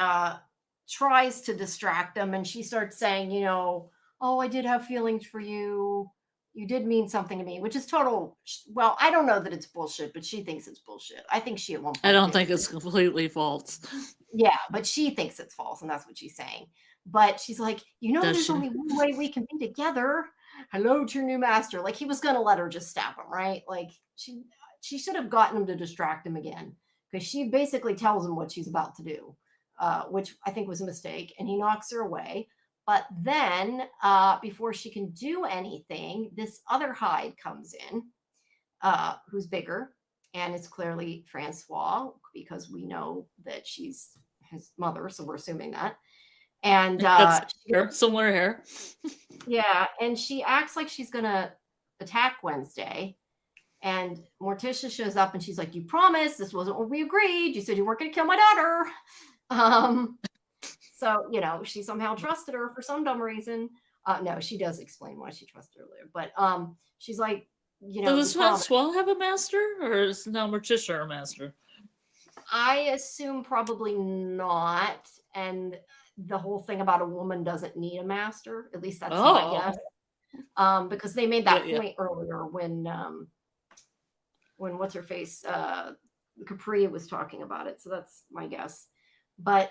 S1: tries to distract them. And she starts saying, oh, I did have feelings for you. You did mean something to me, which is total. Well, I don't know that it's bullshit, but she thinks it's bullshit. I think she at one point.
S2: I don't think it's completely false.
S1: Yeah, but she thinks it's false, and that's what she's saying. But she's like, there's only one way we can be together. Hello to your new master. Like, he was going to let her just stab him, right? Like, she should have gotten him to distract him again because she basically tells him what she's about to do, which I think was a mistake. And he knocks her away. But then before she can do anything, this other Hyde comes in who's bigger. And it's clearly Francois because we know that she's his mother. So we're assuming that. And
S2: similar hair.
S1: Yeah. And she acts like she's going to attack Wednesday. And Morticia shows up and she's like, you promised this wasn't what we agreed. You said you weren't going to kill my daughter. So, she somehow trusted her for some dumb reason. No, she does explain why she trusted her later. But she's like,
S2: So does Francois have a master, or is now Morticia her master?
S1: I assume probably not. And the whole thing about a woman doesn't need a master. At least that's my guess. Because they made that point earlier when what's her face, Capri was talking about it. So that's my guess. But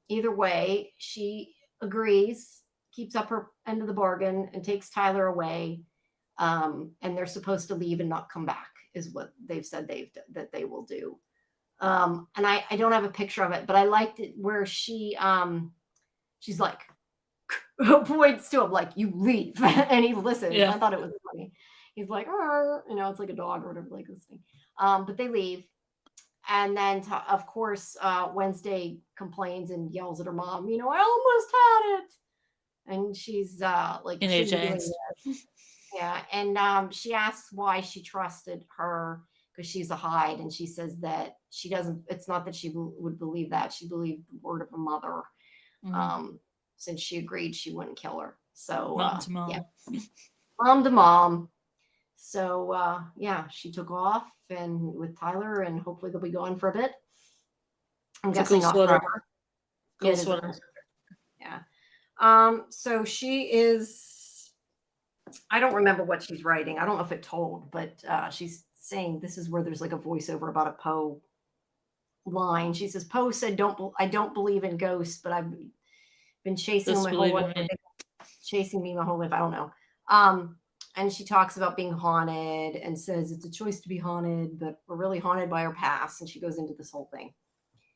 S1: either way, she agrees, keeps up her end of the bargain, and takes Tyler away. And they're supposed to leave and not come back, is what they've said that they will do. And I don't have a picture of it, but I liked it where she's like, points to him like, you leave, and he listens. Yeah. I thought it was funny. He's like, it's like a dog or whatever, like this thing. But they leave. And then, of course, Wednesday complains and yells at her mom, I almost had it. And she's like, yeah. And she asks why she trusted her because she's a Hyde. And she says that she doesn't, it's not that she would believe that. She believed the word of her mother. Since she agreed she wouldn't kill her. So,
S2: mom to mom.
S1: Yeah. Mom to mom. So, she took off and with Tyler, and hopefully they'll be gone for a bit. I'm guessing not forever.
S2: Cool sweater.
S1: Yeah. So she is, I don't remember what she's writing. I don't know if it told, but she's saying this is where there's like a voiceover about a Poe line. She says, Poe said, I don't believe in ghosts, but I've been chasing my whole life. Chasing me my whole life. I don't know. And she talks about being haunted and says it's a choice to be haunted, but we're really haunted by our past. And she goes into this whole thing.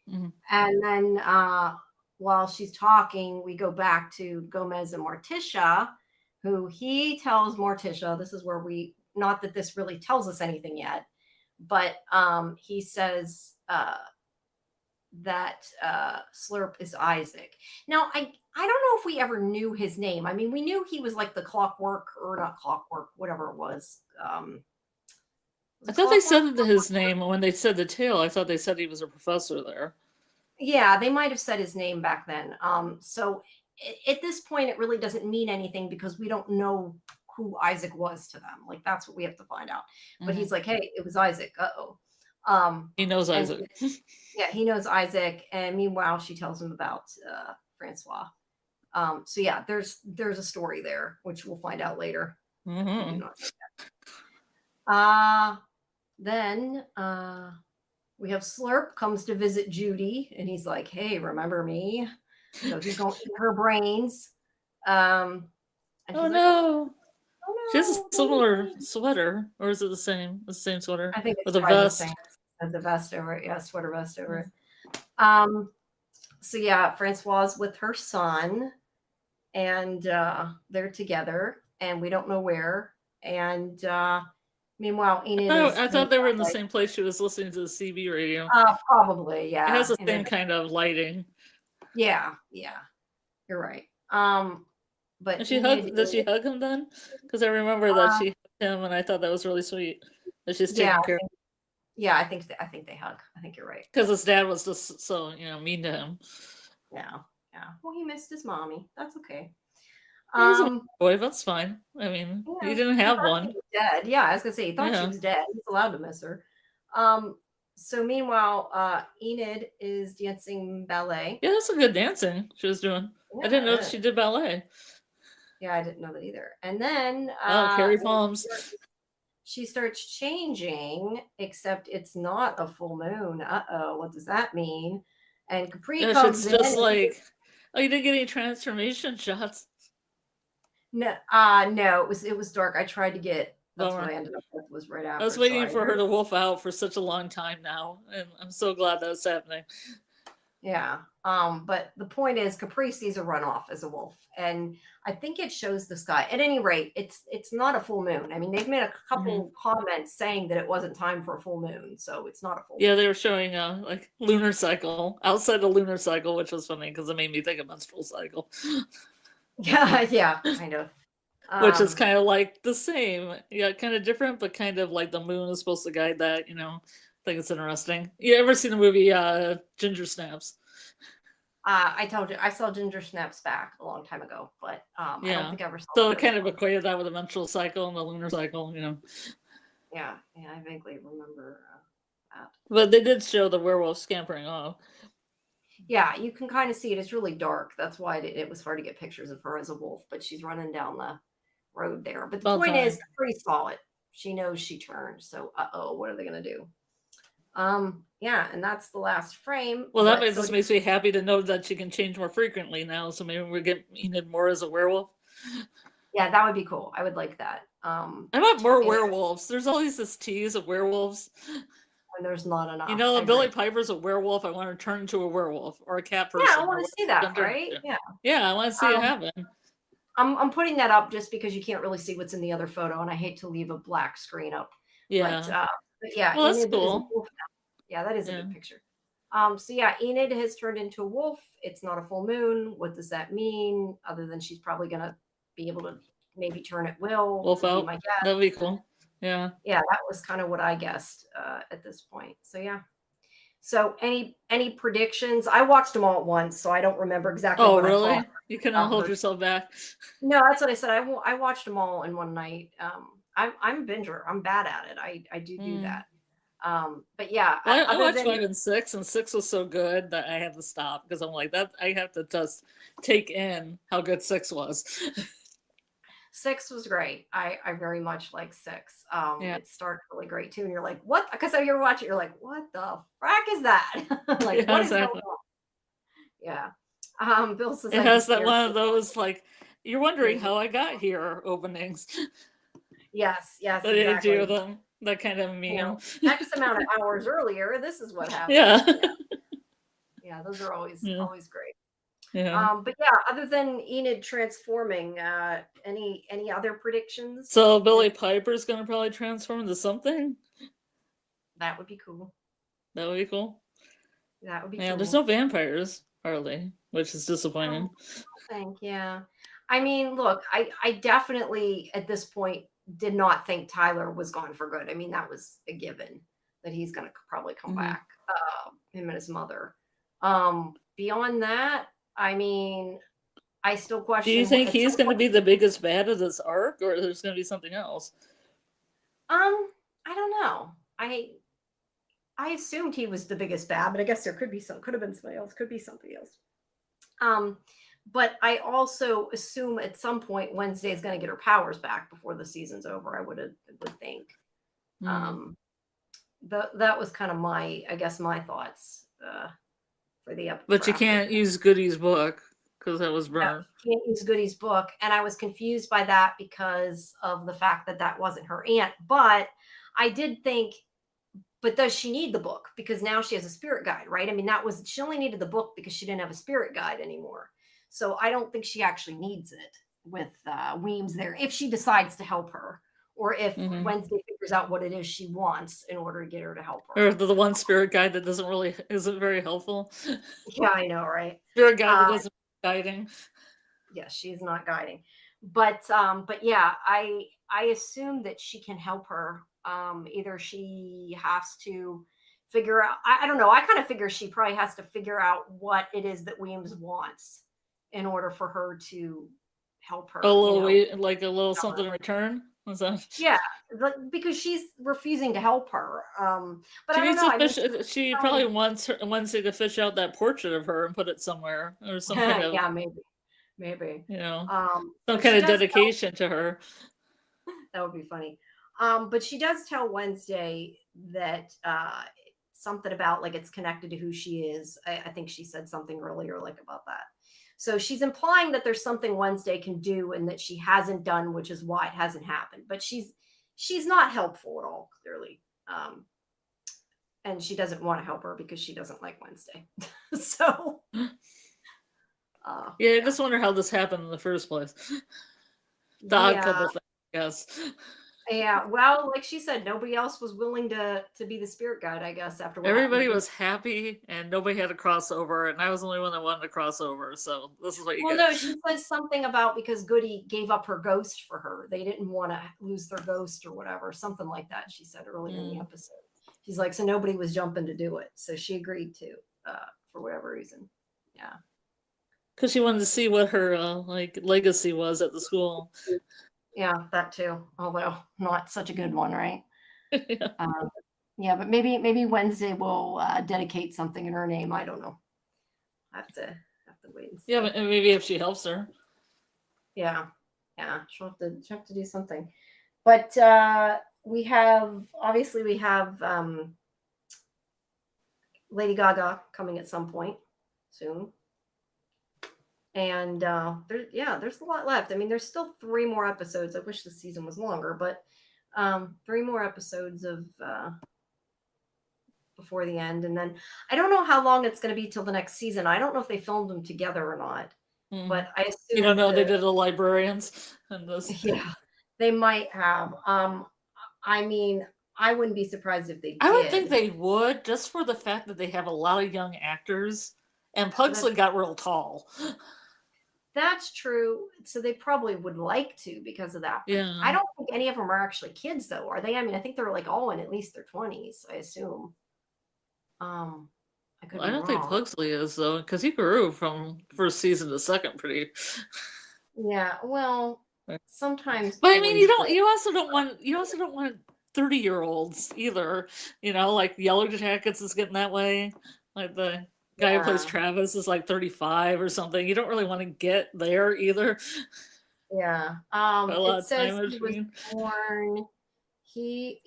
S1: Mm-hmm. And then while she's talking, we go back to Gomez and Morticia, who he tells Morticia, this is where not that this really tells us anything yet, but he says that Slurp is Isaac. Now, I don't know if we ever knew his name. I mean, we knew he was like the clockwork, or not clockwork, whatever it was.
S2: I thought they said his name when they said the tale. I thought they said he was a professor there.
S1: Yeah, they might have said his name back then. So at this point, it really doesn't mean anything because we don't know who Isaac was to them. Like, that's what we have to find out. But he's like, hey, it was Isaac. Uh-oh.
S2: He knows Isaac.
S1: Yeah, he knows Isaac. And meanwhile, she tells him about Francois. So yeah, there's a story there, which we'll find out later. Then we have Slurp comes to visit Judy, and he's like, "Hey, remember me?" So he's going to eat her brains. And
S2: Oh
S1: she's like, "Oh,
S2: no. She has a
S1: oh no, don't eat
S2: similar
S1: me."
S2: sweater, or is it the same? The same sweater
S1: I think it's
S2: with a
S1: probably the
S2: vest.
S1: same as the vest over it. Yeah, sweater vest over it.
S2: Mm.
S1: So yeah, Francoise with her son, and they're together, and we don't know where. And meanwhile, Enid is
S2: I
S1: hanging
S2: thought they were
S1: out
S2: in the
S1: like,
S2: same place she was listening to the CB radio.
S1: probably,
S2: It has
S1: yeah,
S2: the
S1: in a,
S2: same kind of lighting.
S1: yeah, yeah, you're right. But
S2: And
S1: Enid
S2: did she
S1: is,
S2: hug him then? Because I remember that she hugged him, and I thought that was really sweet that she's
S1: yeah,
S2: taking care.
S1: yeah, I think they hug. I think you're right.
S2: Because his dad was just so mean to him.
S1: Yeah, yeah. Well, he missed his mommy. That's okay.
S2: He's a
S1: Um,
S2: boy. That's fine. I mean, he
S1: yeah,
S2: didn't
S1: he
S2: have
S1: thought she
S2: one.
S1: was dead. Yeah, I was gonna say he thought she
S2: Yeah,
S1: was dead. He's allowed to miss her. Um, so meanwhile, Enid is dancing ballet.
S2: yeah, that's a good dancing she was doing. I didn't
S1: Yeah,
S2: know
S1: it
S2: she
S1: is.
S2: did ballet.
S1: Yeah, I didn't know that either. And then
S2: Oh, Carrie Palms.
S1: she starts changing, except it's not a full moon. Uh-oh, what does that mean? And Capri
S2: Gosh,
S1: comes
S2: it's
S1: in
S2: just
S1: and
S2: like, oh, you didn't get any transformation shots.
S1: no, it was dark. I tried to get, that's what
S2: Bummer.
S1: I ended up with, was right
S2: I was
S1: after. So
S2: waiting
S1: I
S2: for her to wolf out for such a long time now, and I'm so glad that's happening.
S1: yeah. But the point is Capri sees a runoff as a wolf. And I think it shows the sky. At any rate, it's not a full moon. I mean, they've made a
S2: Hmm.
S1: couple comments saying that it wasn't time for a full moon, so it's not a full
S2: Yeah,
S1: moon.
S2: they were showing like lunar cycle outside the lunar cycle, which was funny because it made me think of menstrual cycle,
S1: Yeah, yeah, kind of.
S2: which is
S1: Um,
S2: kind of like the same. Yeah, kind of different, but kind of like the moon is supposed to guide that. I think it's interesting. You ever seen the movie Ginger Snaps?
S1: I told you I saw Ginger Snaps back a long time ago, but I don't
S2: Yeah.
S1: think I ever saw
S2: So
S1: the
S2: it kind
S1: first
S2: of
S1: one.
S2: equated that with the menstrual cycle and the lunar cycle.
S1: Yeah, yeah, I vaguely remember that.
S2: But they did show the werewolf scampering off.
S1: Yeah, you can kind of see it. It's really dark. That's why it was hard to get pictures of her as a wolf, but she's running down the road there. But the
S2: About
S1: point is,
S2: time.
S1: Capri saw it. She knows she turned. So, uh-oh, what are they going to do? Yeah, and that's the last frame.
S2: Well,
S1: But so
S2: just makes me happy to know that she can change more frequently now. So maybe we're getting Enid more as a werewolf.
S1: yeah, that would be cool. I would like that.
S2: I want more
S1: And
S2: werewolves. There's always this tease of werewolves.
S1: there's not enough. I
S2: Billy
S1: agree.
S2: Piper's a werewolf. I want to turn into a werewolf or a cat
S1: Yeah, I
S2: person or
S1: want to see
S2: whatever she's
S1: that,
S2: gonna turn
S1: right?
S2: into.
S1: Yeah.
S2: Yeah, I want to see it
S1: Um,
S2: happen.
S1: I'm putting that up just because you can't really see what's in the other photo, and I hate to leave a black screen up. But,
S2: Yeah.
S1: yeah,
S2: Well, that's
S1: Enid is a
S2: cool.
S1: wolf now. Yeah, that is a
S2: Yeah.
S1: good picture. So yeah, Enid has turned into a wolf. It's not a full moon. What does that mean? Other than she's probably gonna be able to maybe turn at will,
S2: Wolf
S1: would be
S2: out.
S1: my guess.
S2: That'd be cool. Yeah.
S1: Yeah, that was kind of what I guessed at this point. So yeah. So any predictions? I watched them all at once, so I don't remember exactly
S2: Oh,
S1: what I thought
S2: really? You cannot
S1: about
S2: hold
S1: her.
S2: yourself back.
S1: No, that's what I said. I watched them all in one night. I'm a binger. I'm bad at it. I do
S2: Hmm.
S1: that. But yeah,
S2: Well, I
S1: other
S2: watched
S1: than
S2: 5 and 6, and 6 was so good that I had to stop because I'm like that. I have to just take in how good 6 was.
S1: 6 was great. I very much like 6.
S2: Yeah,
S1: It started really great too, and you're like, what? Because so you're watching, you're like, what the frack is that? Like,
S2: yeah,
S1: what is going
S2: exactly.
S1: on? Yeah. Bill says
S2: It
S1: I'd be
S2: has that
S1: scared.
S2: one of those like you're wondering
S1: Maybe.
S2: how I got here openings.
S1: Yes, yes,
S2: That they do
S1: exactly.
S2: them. That kind of
S1: You know,
S2: meme.
S1: X amount of hours earlier, this is what happened.
S2: Yeah,
S1: Yeah, yeah, those are
S2: yeah,
S1: always great.
S2: yeah.
S1: But yeah, other than Enid transforming, any other predictions?
S2: So Billy Piper's gonna probably transform into something.
S1: That would be cool.
S2: That would be cool.
S1: That would be
S2: Yeah, there's
S1: cool.
S2: no vampires hardly, which is
S1: Oh,
S2: disappointing.
S1: think, yeah. I mean, look, I definitely at this point did not think Tyler was gone for good. I mean, that was a given that he's going to probably come
S2: Hmm.
S1: back. Him and his mother. Beyond that, I mean, I still
S2: Do you
S1: question
S2: think
S1: at some
S2: he's going to
S1: point.
S2: be the biggest bad of this arc, or there's going to be something else?
S1: I don't know. I assumed he was the biggest bad, but I guess there could have been somebody else, could be something else. Um, but I also assume at some point Wednesday is going to get her powers back before the season's over. I would think.
S2: Hmm.
S1: Um, that was kind of my thoughts for the
S2: But you can't use Goody's book because that was
S1: no,
S2: burnt.
S1: can't use Goody's book, and I was confused by that because of the fact that that wasn't her aunt. But I did think, but does she need the book? Because now she has a spirit guide, right? I mean, she only needed the book because she didn't have a spirit guide anymore. So I don't think she actually needs it with Weems there if she decides to help her, or if Wednesday figures out what it is she wants in order to get her to help her.
S2: Or the one spirit guide that isn't very helpful.
S1: Yeah, I know, right?
S2: Spirit guide that isn't guiding.
S1: Yeah, she's not guiding. But yeah, I assume that she can help her. Either she has to figure out, I don't know. I kind of figure she probably has to figure out what it is that Weems wants in order for her to help her.
S2: A little something in return.
S1: Yeah, because she's refusing to help her. But
S2: she
S1: I don't
S2: needs
S1: know.
S2: she probably wants Wednesday to fish out that portrait of her and put it somewhere or some kind of
S1: yeah, maybe
S2: some kind of dedication to her.
S1: That would be funny. But she does tell Wednesday that something about like it's connected to who she is. I think she said something earlier like about that. So she's implying that there's something Wednesday can do and that she hasn't done, which is why it hasn't happened. But she's not helpful at all, clearly. And she doesn't want to help her because she doesn't like Wednesday. So
S2: I just wonder how this happened in the first place. The odd couple thing, I guess.
S1: Yeah, well, like she said, nobody else was willing to be the spirit guide, I guess, after what
S2: everybody was happy and nobody had a crossover, and I was the only one that wanted to cross over, so this is what you get.
S1: No, she says something about because Goody gave up her ghost for her. They didn't want to lose their ghost or whatever, something like that, she said earlier in the episode. She's like, so nobody was jumping to do it, so she agreed to, for whatever reason. Yeah.
S2: Because she wanted to see what her legacy was at the school.
S1: Yeah, that too. Although not such a good one, right? Yeah, but maybe Wednesday will dedicate something in her name. I don't know. I have to wait and see.
S2: Yeah, but maybe if she helps her.
S1: Yeah, she'll have to do something. But we have Lady Gaga coming at some point soon. And there's a lot left. I mean, there's still 3 more episodes. I wish the season was longer, but 3 more episodes of before the end. And then I don't know how long it's going to be till the next season. I don't know if they filmed them together or not. But I assume
S2: you don't know they did the librarians and this.
S1: Yeah, they might have. I mean, I wouldn't be surprised if they did.
S2: I would think they would, just for the fact that they have a lot of young actors, and Pugsley got real tall.
S1: That's true. So they probably would like to because of that.
S2: Yeah.
S1: I don't think any of them are actually kids, though, are they? I mean, I think they're like all in at least their 20s, I assume. I
S2: don't think Pugsley is, though, because he grew from first season to second pretty.
S1: Yeah, well, sometimes.
S2: But I mean, you also don't want 30-year-olds either. Like Yellow Jackets is getting that way. Like the guy who plays Travis is like 35 or something. You don't really want to get there either.
S1: Yeah. It says he was born. He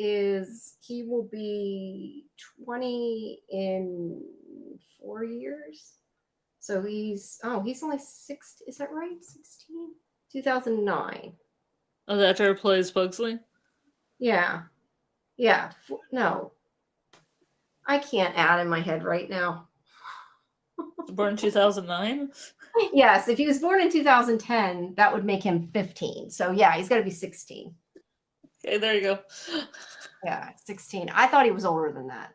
S1: will be 20 in 4 years. So he's only 6. Is that right? 16? 2009.
S2: Oh, that actor plays Pugsley?
S1: Yeah. Yeah. No. I can't add in my head right now.
S2: Born in 2009?
S1: Yes, if he was born in 2010, that would make him 15. So yeah, he's got to be 16.
S2: Okay, there you go.
S1: Yeah, 16. I thought he was older than that.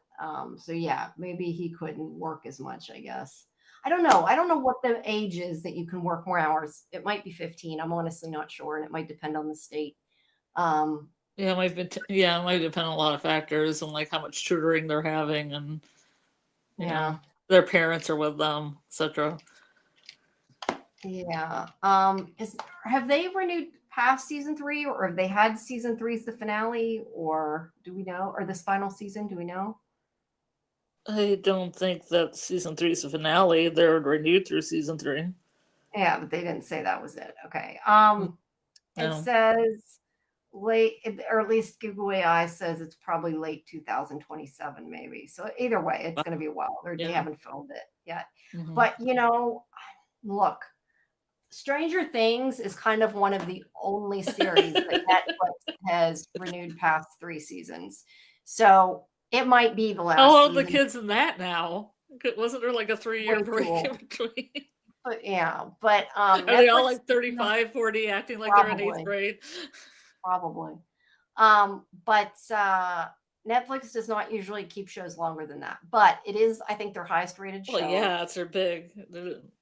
S1: So yeah, maybe he couldn't work as much, I guess. I don't know. I don't know what the age is that you can work more hours. It might be 15. I'm honestly not sure, and it might depend on the state.
S2: It might depend on a lot of factors and like how much tutoring they're having and their parents are with them, etc.
S1: Yeah. Have they renewed past season 3, or have they had season 3 as the finale, or do we know? Or this final season, do we know?
S2: I don't think that season 3 is the finale. They're renewed through season 3.
S1: Yeah, but they didn't say that was it. Okay.
S2: No.
S1: It says late, or at least Google AI says it's probably late 2027, maybe. So either way, it's going to be a while. They
S2: Yeah.
S1: haven't filmed it yet.
S2: Mhm.
S1: But, look, Stranger Things is kind of one of the only series that Netflix has renewed past 3 seasons. So it might be the last
S2: How old are
S1: season.
S2: the kids in that now? Wasn't there like a 3-year break in between?
S1: But but
S2: are
S1: Netflix,
S2: they all like 35, 40, acting like they're in 8th grade?
S1: Probably. But Netflix does not usually keep shows longer than that. But it is, I think, their highest rated show.
S2: Well, yeah, it's their big.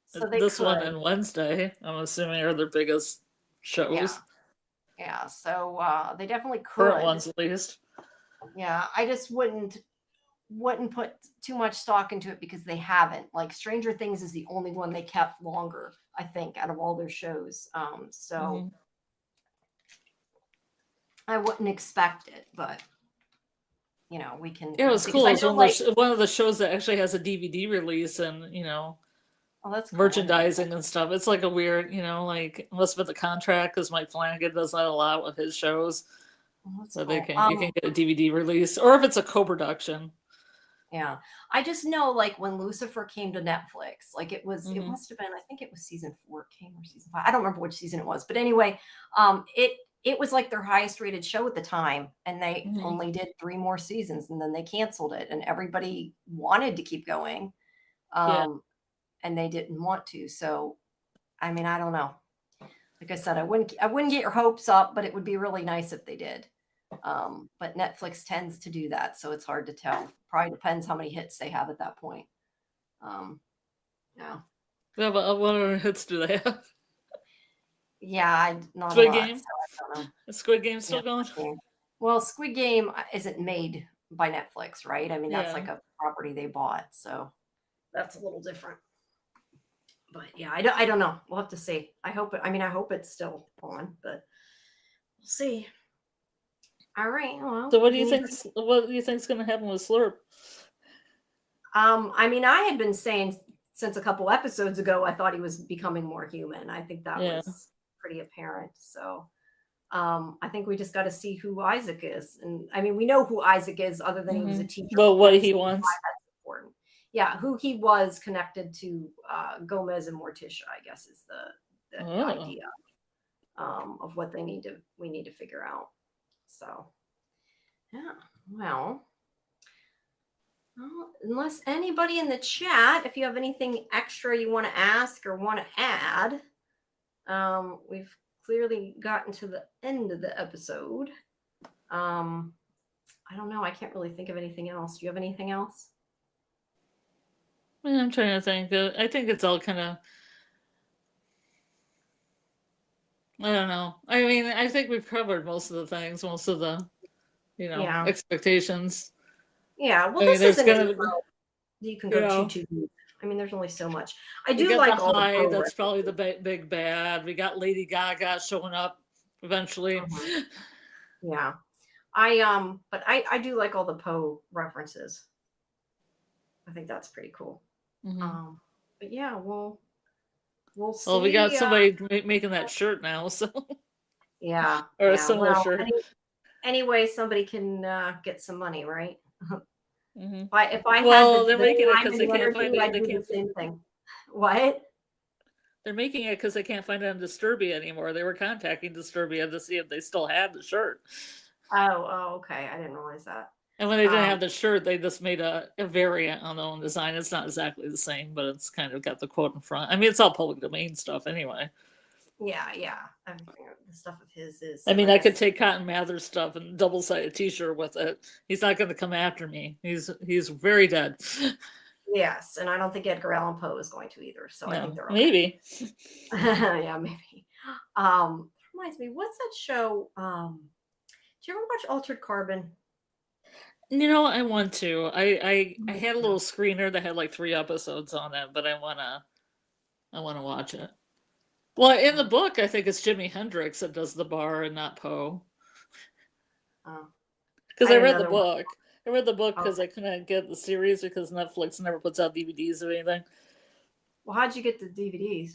S1: So
S2: this one and Wednesday, I'm assuming, are their biggest shows.
S1: Yeah. So they definitely could.
S2: Current ones, at least.
S1: Yeah, I just wouldn't put too much stock into it because they haven't. Like Stranger Things is the only one they kept longer, I think, out of all their shows. So I wouldn't expect it, but we can.
S2: Yeah, it was cool. It's one of the shows that actually has a DVD release and
S1: that's cool.
S2: Merchandising and stuff. It's like a weird, like it must have been the contract because Mike Flanagan does that a lot with his shows. So
S1: cool.
S2: you can get a DVD release, or if it's a co-production.
S1: Yeah, I just know like when Lucifer came to Netflix, like it was, it must have been, I think it was season 4 it came, or season 5. I don't remember which season it was, but anyway, it was like their highest rated show at the time, and they only did 3 more seasons, and then they canceled it, and everybody wanted to keep going, and they didn't want to. So, I mean, I don't know. Like I said, I wouldn't get your hopes up, but it would be really nice if they did. But Netflix tends to do that, so it's hard to tell. Probably depends how many hits they have at that point. Yeah.
S2: Yeah, but what other hits do they have?
S1: Yeah, not
S2: Squid
S1: a lot,
S2: Game.
S1: so I don't know.
S2: Is Squid Game still going?
S1: Well, Squid Game isn't made by Netflix, right? I mean, that's like a property they bought, so that's a little different. But yeah, I don't know. We'll have to see. I hope it's still on, but we'll see. All right. Well,
S2: so what do you think? What do you think's going to happen with Slurp?
S1: I mean, I had been saying since a couple episodes ago, I thought he was becoming more human. I think that was pretty apparent. So, I think we just got to see who Isaac is, and I mean, we know who Isaac is, other than he was a teacher.
S2: Well, what he wants.
S1: That's important. Yeah, who he was connected to Gomez and Morticia, I guess, is the idea of what we need to figure out. So, yeah, well, unless anybody in the chat, if you have anything extra you want to ask or want to add, we've clearly gotten to the end of the episode. I don't know. I can't really think of anything else. Do you have anything else?
S2: I'm trying to think. I think it's all kind of, I don't know. I mean, I think we've covered most of the things, most of the, expectations.
S1: Yeah. Well, this isn't you can go too deep. I mean, there's only so much. I do like all
S2: Hyde, that's probably the big bad. We got Lady Gaga showing up eventually.
S1: Yeah. But I do like all the Poe references. I think that's pretty cool. But yeah, we'll see.
S2: Well, we got somebody making that shirt now, so
S1: yeah,
S2: or a similar shirt.
S1: Anyway, somebody can get some money, right? If I
S2: they're making it because they can't find it.
S1: I'd do the same thing. What?
S2: They're making it because they can't find it on Disturbia anymore. They were contacting Disturbia to see if they still had the shirt.
S1: Oh, okay. I didn't realize that.
S2: And when they didn't have the shirt, they just made a variant on their own design. It's not exactly the same, but it's kind of got the quote in front. I mean, it's all public domain stuff anyway.
S1: Yeah. Everything, the stuff of his is.
S2: I mean, I could take Cotton Mather's stuff and double-sided T-shirt with it. He's not going to come after me. He's very dead.
S1: Yes, and I don't think Edgar Allan Poe is going to either. So I think they're okay.
S2: Maybe.
S1: Yeah, maybe. Reminds me, what's that show? Do you ever watch Altered Carbon?
S2: I want to. I had a little screener that had like 3 episodes on it, but I wanna watch it. Well, in the book, I think it's Jimi Hendrix that does the bar and not Poe. Because I read the book. I read the book because I couldn't get the series because Netflix never puts out DVDs of anything.
S1: Well, how'd you get the DVDs?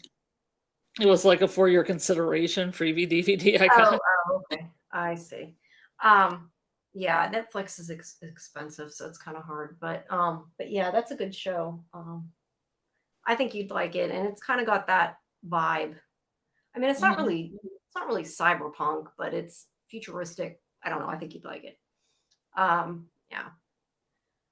S2: It was like a 4-year consideration, freebie DVD. I got.
S1: Oh, okay. I see. Yeah, Netflix is expensive, so it's kind of hard. But yeah, that's a good show. I think you'd like it, and it's kind of got that vibe. I mean,
S2: Hmm.
S1: it's not really cyberpunk, but it's futuristic. I don't know. I think you'd like it. Yeah.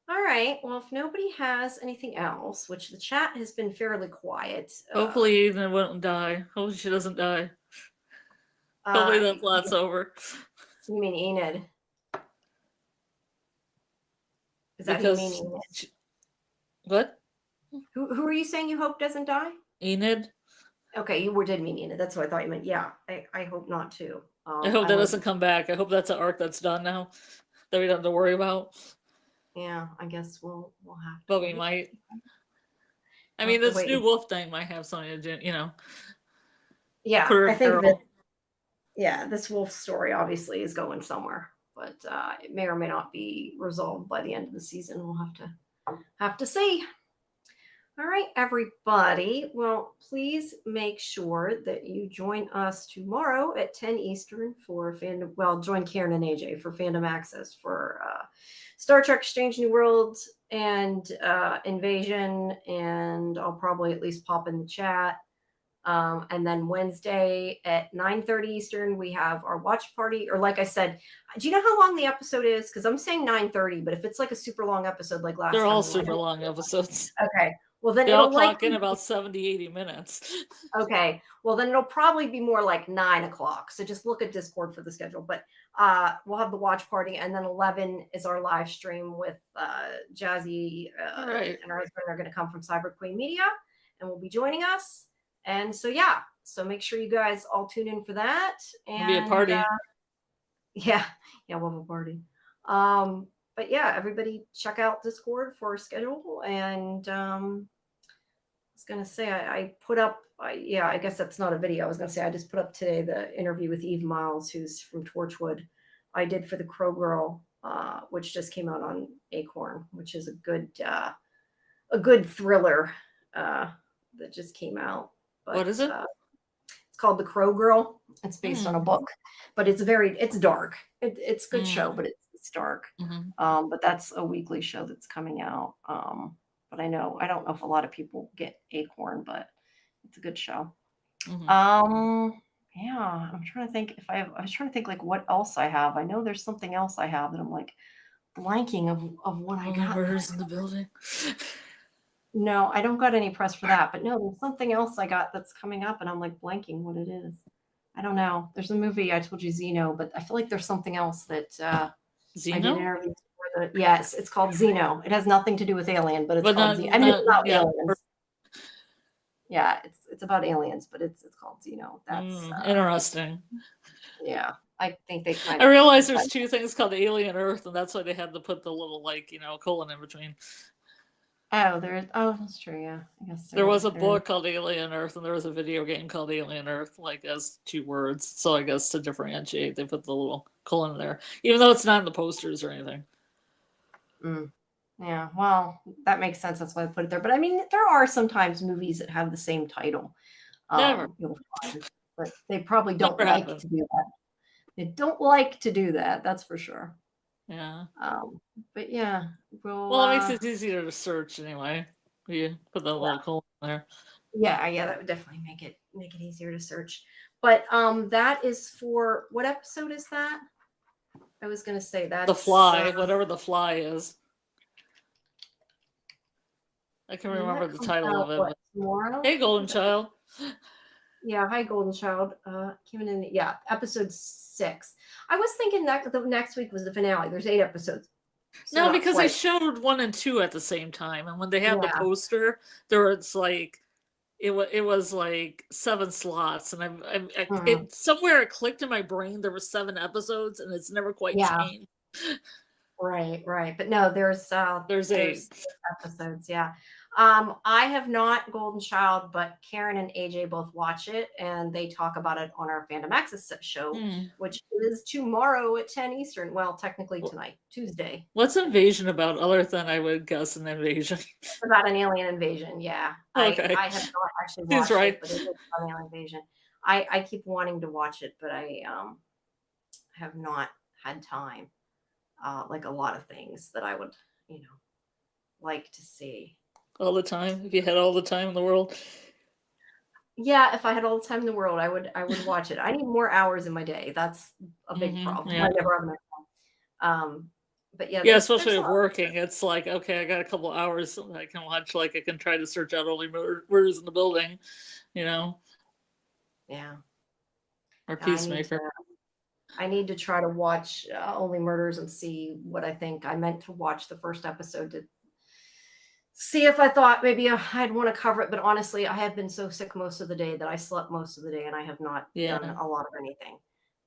S1: All right. Well, if nobody has anything else, which the chat has been fairly quiet,
S2: Hopefully Ethan won't die. Hopefully she doesn't die. Hopefully that plot's over.
S1: you mean Enid? Is that who you mean,
S2: Because
S1: Enid?
S2: what?
S1: Who are you saying you hope doesn't die?
S2: Enid?
S1: Okay, you did mean Enid. That's what I thought you meant. Yeah, I hope not too.
S2: I hope
S1: I
S2: that
S1: want
S2: doesn't come back. I hope that's an arc that's done now. That we don't have to worry about.
S1: Yeah, I guess we'll have to.
S2: But we might. I
S1: We'll
S2: mean,
S1: have to
S2: this
S1: wait.
S2: new wolf thing might have something to do,
S1: Yeah,
S2: put her
S1: I
S2: in
S1: think
S2: peril.
S1: that yeah, this wolf story obviously is going somewhere, but it may or may not be resolved by the end of the season. We'll have to see. All right, everybody. Well, please make sure that you join us tomorrow at 10 Eastern for Fandom. Well, join Karen and AJ for Fandom Access for Star Trek Strange New Worlds and Invasion. And I'll probably at least pop in the chat. And then Wednesday at 9:30 Eastern, we have our watch party. Or like I said, do you know how long the episode is? Because I'm saying 9:30, but if it's like a super long episode like last
S2: They're
S1: time,
S2: all super long episodes.
S1: okay. Well, then
S2: They all
S1: it'll
S2: clock
S1: likely
S2: in about 70, 80 minutes.
S1: okay. Well, then it'll probably be more like 9 o'clock. So just look at Discord for the schedule. But we'll have the watch party, and then 11 is our live stream with Jazzy
S2: All right.
S1: and her husband are going to come from Cyber Queen Media, and will be joining us. And so yeah, so make sure you guys all tune in for that. And
S2: It'll be a party.
S1: yeah, we'll have a party. But yeah, everybody check out Discord for our schedule and. I was going to say, I put up, I guess that's not a video. I was going to say, I just put up today the interview with Eve Miles, who's from Torchwood. I did for the Crow Girl, which just came out on Acorn, which is a good thriller that just came out. But,
S2: What is it?
S1: It's called The Crow Girl. It's based on a book, but it's dark. It's a good show, but it's dark.
S2: Mm-hmm.
S1: But that's a weekly show that's coming out. But I don't know if a lot of people get Acorn, but it's a good show.
S2: Mm-hmm.
S1: Yeah, I'm trying to think I was trying to think like what else I have. I know there's something else I have that I'm like blanking of what I got.
S2: Murders in the Building.
S1: No, I don't got any press for that, but no, there's something else I got that's coming up and I'm like blanking what it is. I don't know. There's a movie I told you Xeno, but I feel like there's something else that I did interviews for the yes, it's called Xeno. It has nothing to do with Alien, but it's called Xeno. I mean, it's about aliens. Yeah, it's about aliens, but it's called Xeno. That's
S2: interesting.
S1: Yeah, I think they kind
S2: of. I realize there's two things called Alien Earth, and that's why they had to put the little colon in between.
S1: Oh, that's true. Yeah, I guess
S2: there was a book called Alien Earth, and there was a video game called Alien Earth, like as two words. So I guess to differentiate, they put the little colon there, even though it's not in the posters or anything.
S1: Yeah, well, that makes sense. That's why I put it there. But I mean, there are sometimes movies that have the same title.
S2: Never.
S1: You'll find, but they probably don't like to do that. They don't like to do that. That's for sure.
S2: Yeah.
S1: But yeah,
S2: well, it makes it easier to search anyway. You put the little colon there.
S1: Yeah, that would definitely make it easier to search. But that is for what episode is that? I was gonna say that
S2: The Fly, whatever The Fly is. I can remember the title of it.
S1: What, tomorrow?
S2: Hey, Golden Child.
S1: Yeah, hi, Golden Child. Came in, episode 6. I was thinking that the next week was the finale. There's 8 episodes.
S2: So no, because they showed 1 and 2 at the same time, and when they had the poster, there was like it was like 7 slots, and it somewhere it clicked in my brain there were 7 episodes, and it's never quite changed.
S1: Right. But no, there's 8 episodes. Yeah. I have not Golden Child, but Karen and AJ both watch it, and they talk about it on our Fandom Access show, which is tomorrow at 10 Eastern. Well, technically tonight, Tuesday.
S2: What's Invasion about, other than I would guess an invasion?
S1: It's about an alien invasion, yeah.
S2: Okay.
S1: I have not actually watched it, but it is about an alien invasion. I keep wanting to watch it, but I have not had time, like a lot of things that I would, like to see.
S2: All the time. If you had all the time in the world.
S1: Yeah, if I had all the time in the world, I would watch it. I need more hours in my day. That's a big problem.
S2: Yeah.
S1: I never have enough time. But yeah,
S2: yeah, especially with working, it's like, okay, I got a couple hours so I can watch. Like I can try to search out only murders in the building,
S1: Yeah.
S2: or Peacemaker.
S1: I need to try to watch Only Murders and see what I think. I meant to watch the first episode to see if I thought maybe I'd want to cover it, but honestly, I have been so sick most of the day that I slept most of the day and I have not done a lot of anything.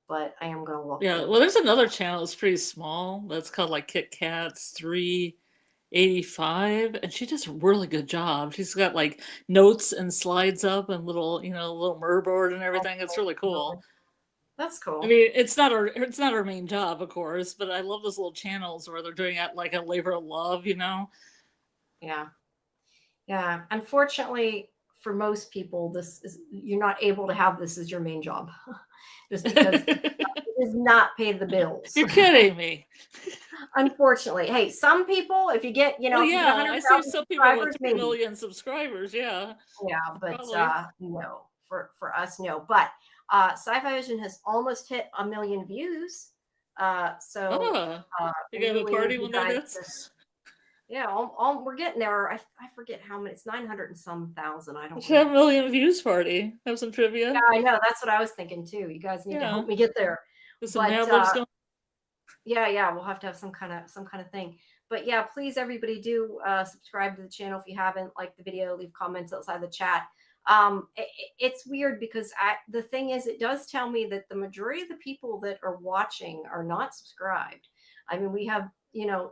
S1: But I am going to look.
S2: Yeah, well, there's another channel that's pretty small that's called like Kit Kat's 385, and she does a really good job. She's got like notes and slides up and little, little murboard and everything. It's really cool.
S1: That's cool.
S2: I mean, it's not her main job, of course, but I love those little channels where they're doing it like a labor of love,
S1: Yeah. Yeah. Unfortunately, for most people, you're not able to have this as your main job, just because it does not pay the bills.
S2: You're kidding me.
S1: Unfortunately, hey, some people, if you get,
S2: I see some people with 3 million subscribers,
S1: but no, for us, no. But SciFi Vision has almost hit 1 million views. So
S2: you got a party when that hits.
S1: Yeah, we're getting there. I forget how many. It's 900 and some thousand. I don't know.
S2: Have 1 million views party. Have some trivia.
S1: Yeah, I know. That's what I was thinking too. You guys need to help me get there. Yeah, we'll have to have some kind of thing. But yeah, please, everybody, do subscribe to the channel if you haven't. Like the video, leave comments outside the chat. It's weird because the thing is, it does tell me that the majority of the people that are watching are not subscribed. I mean, we have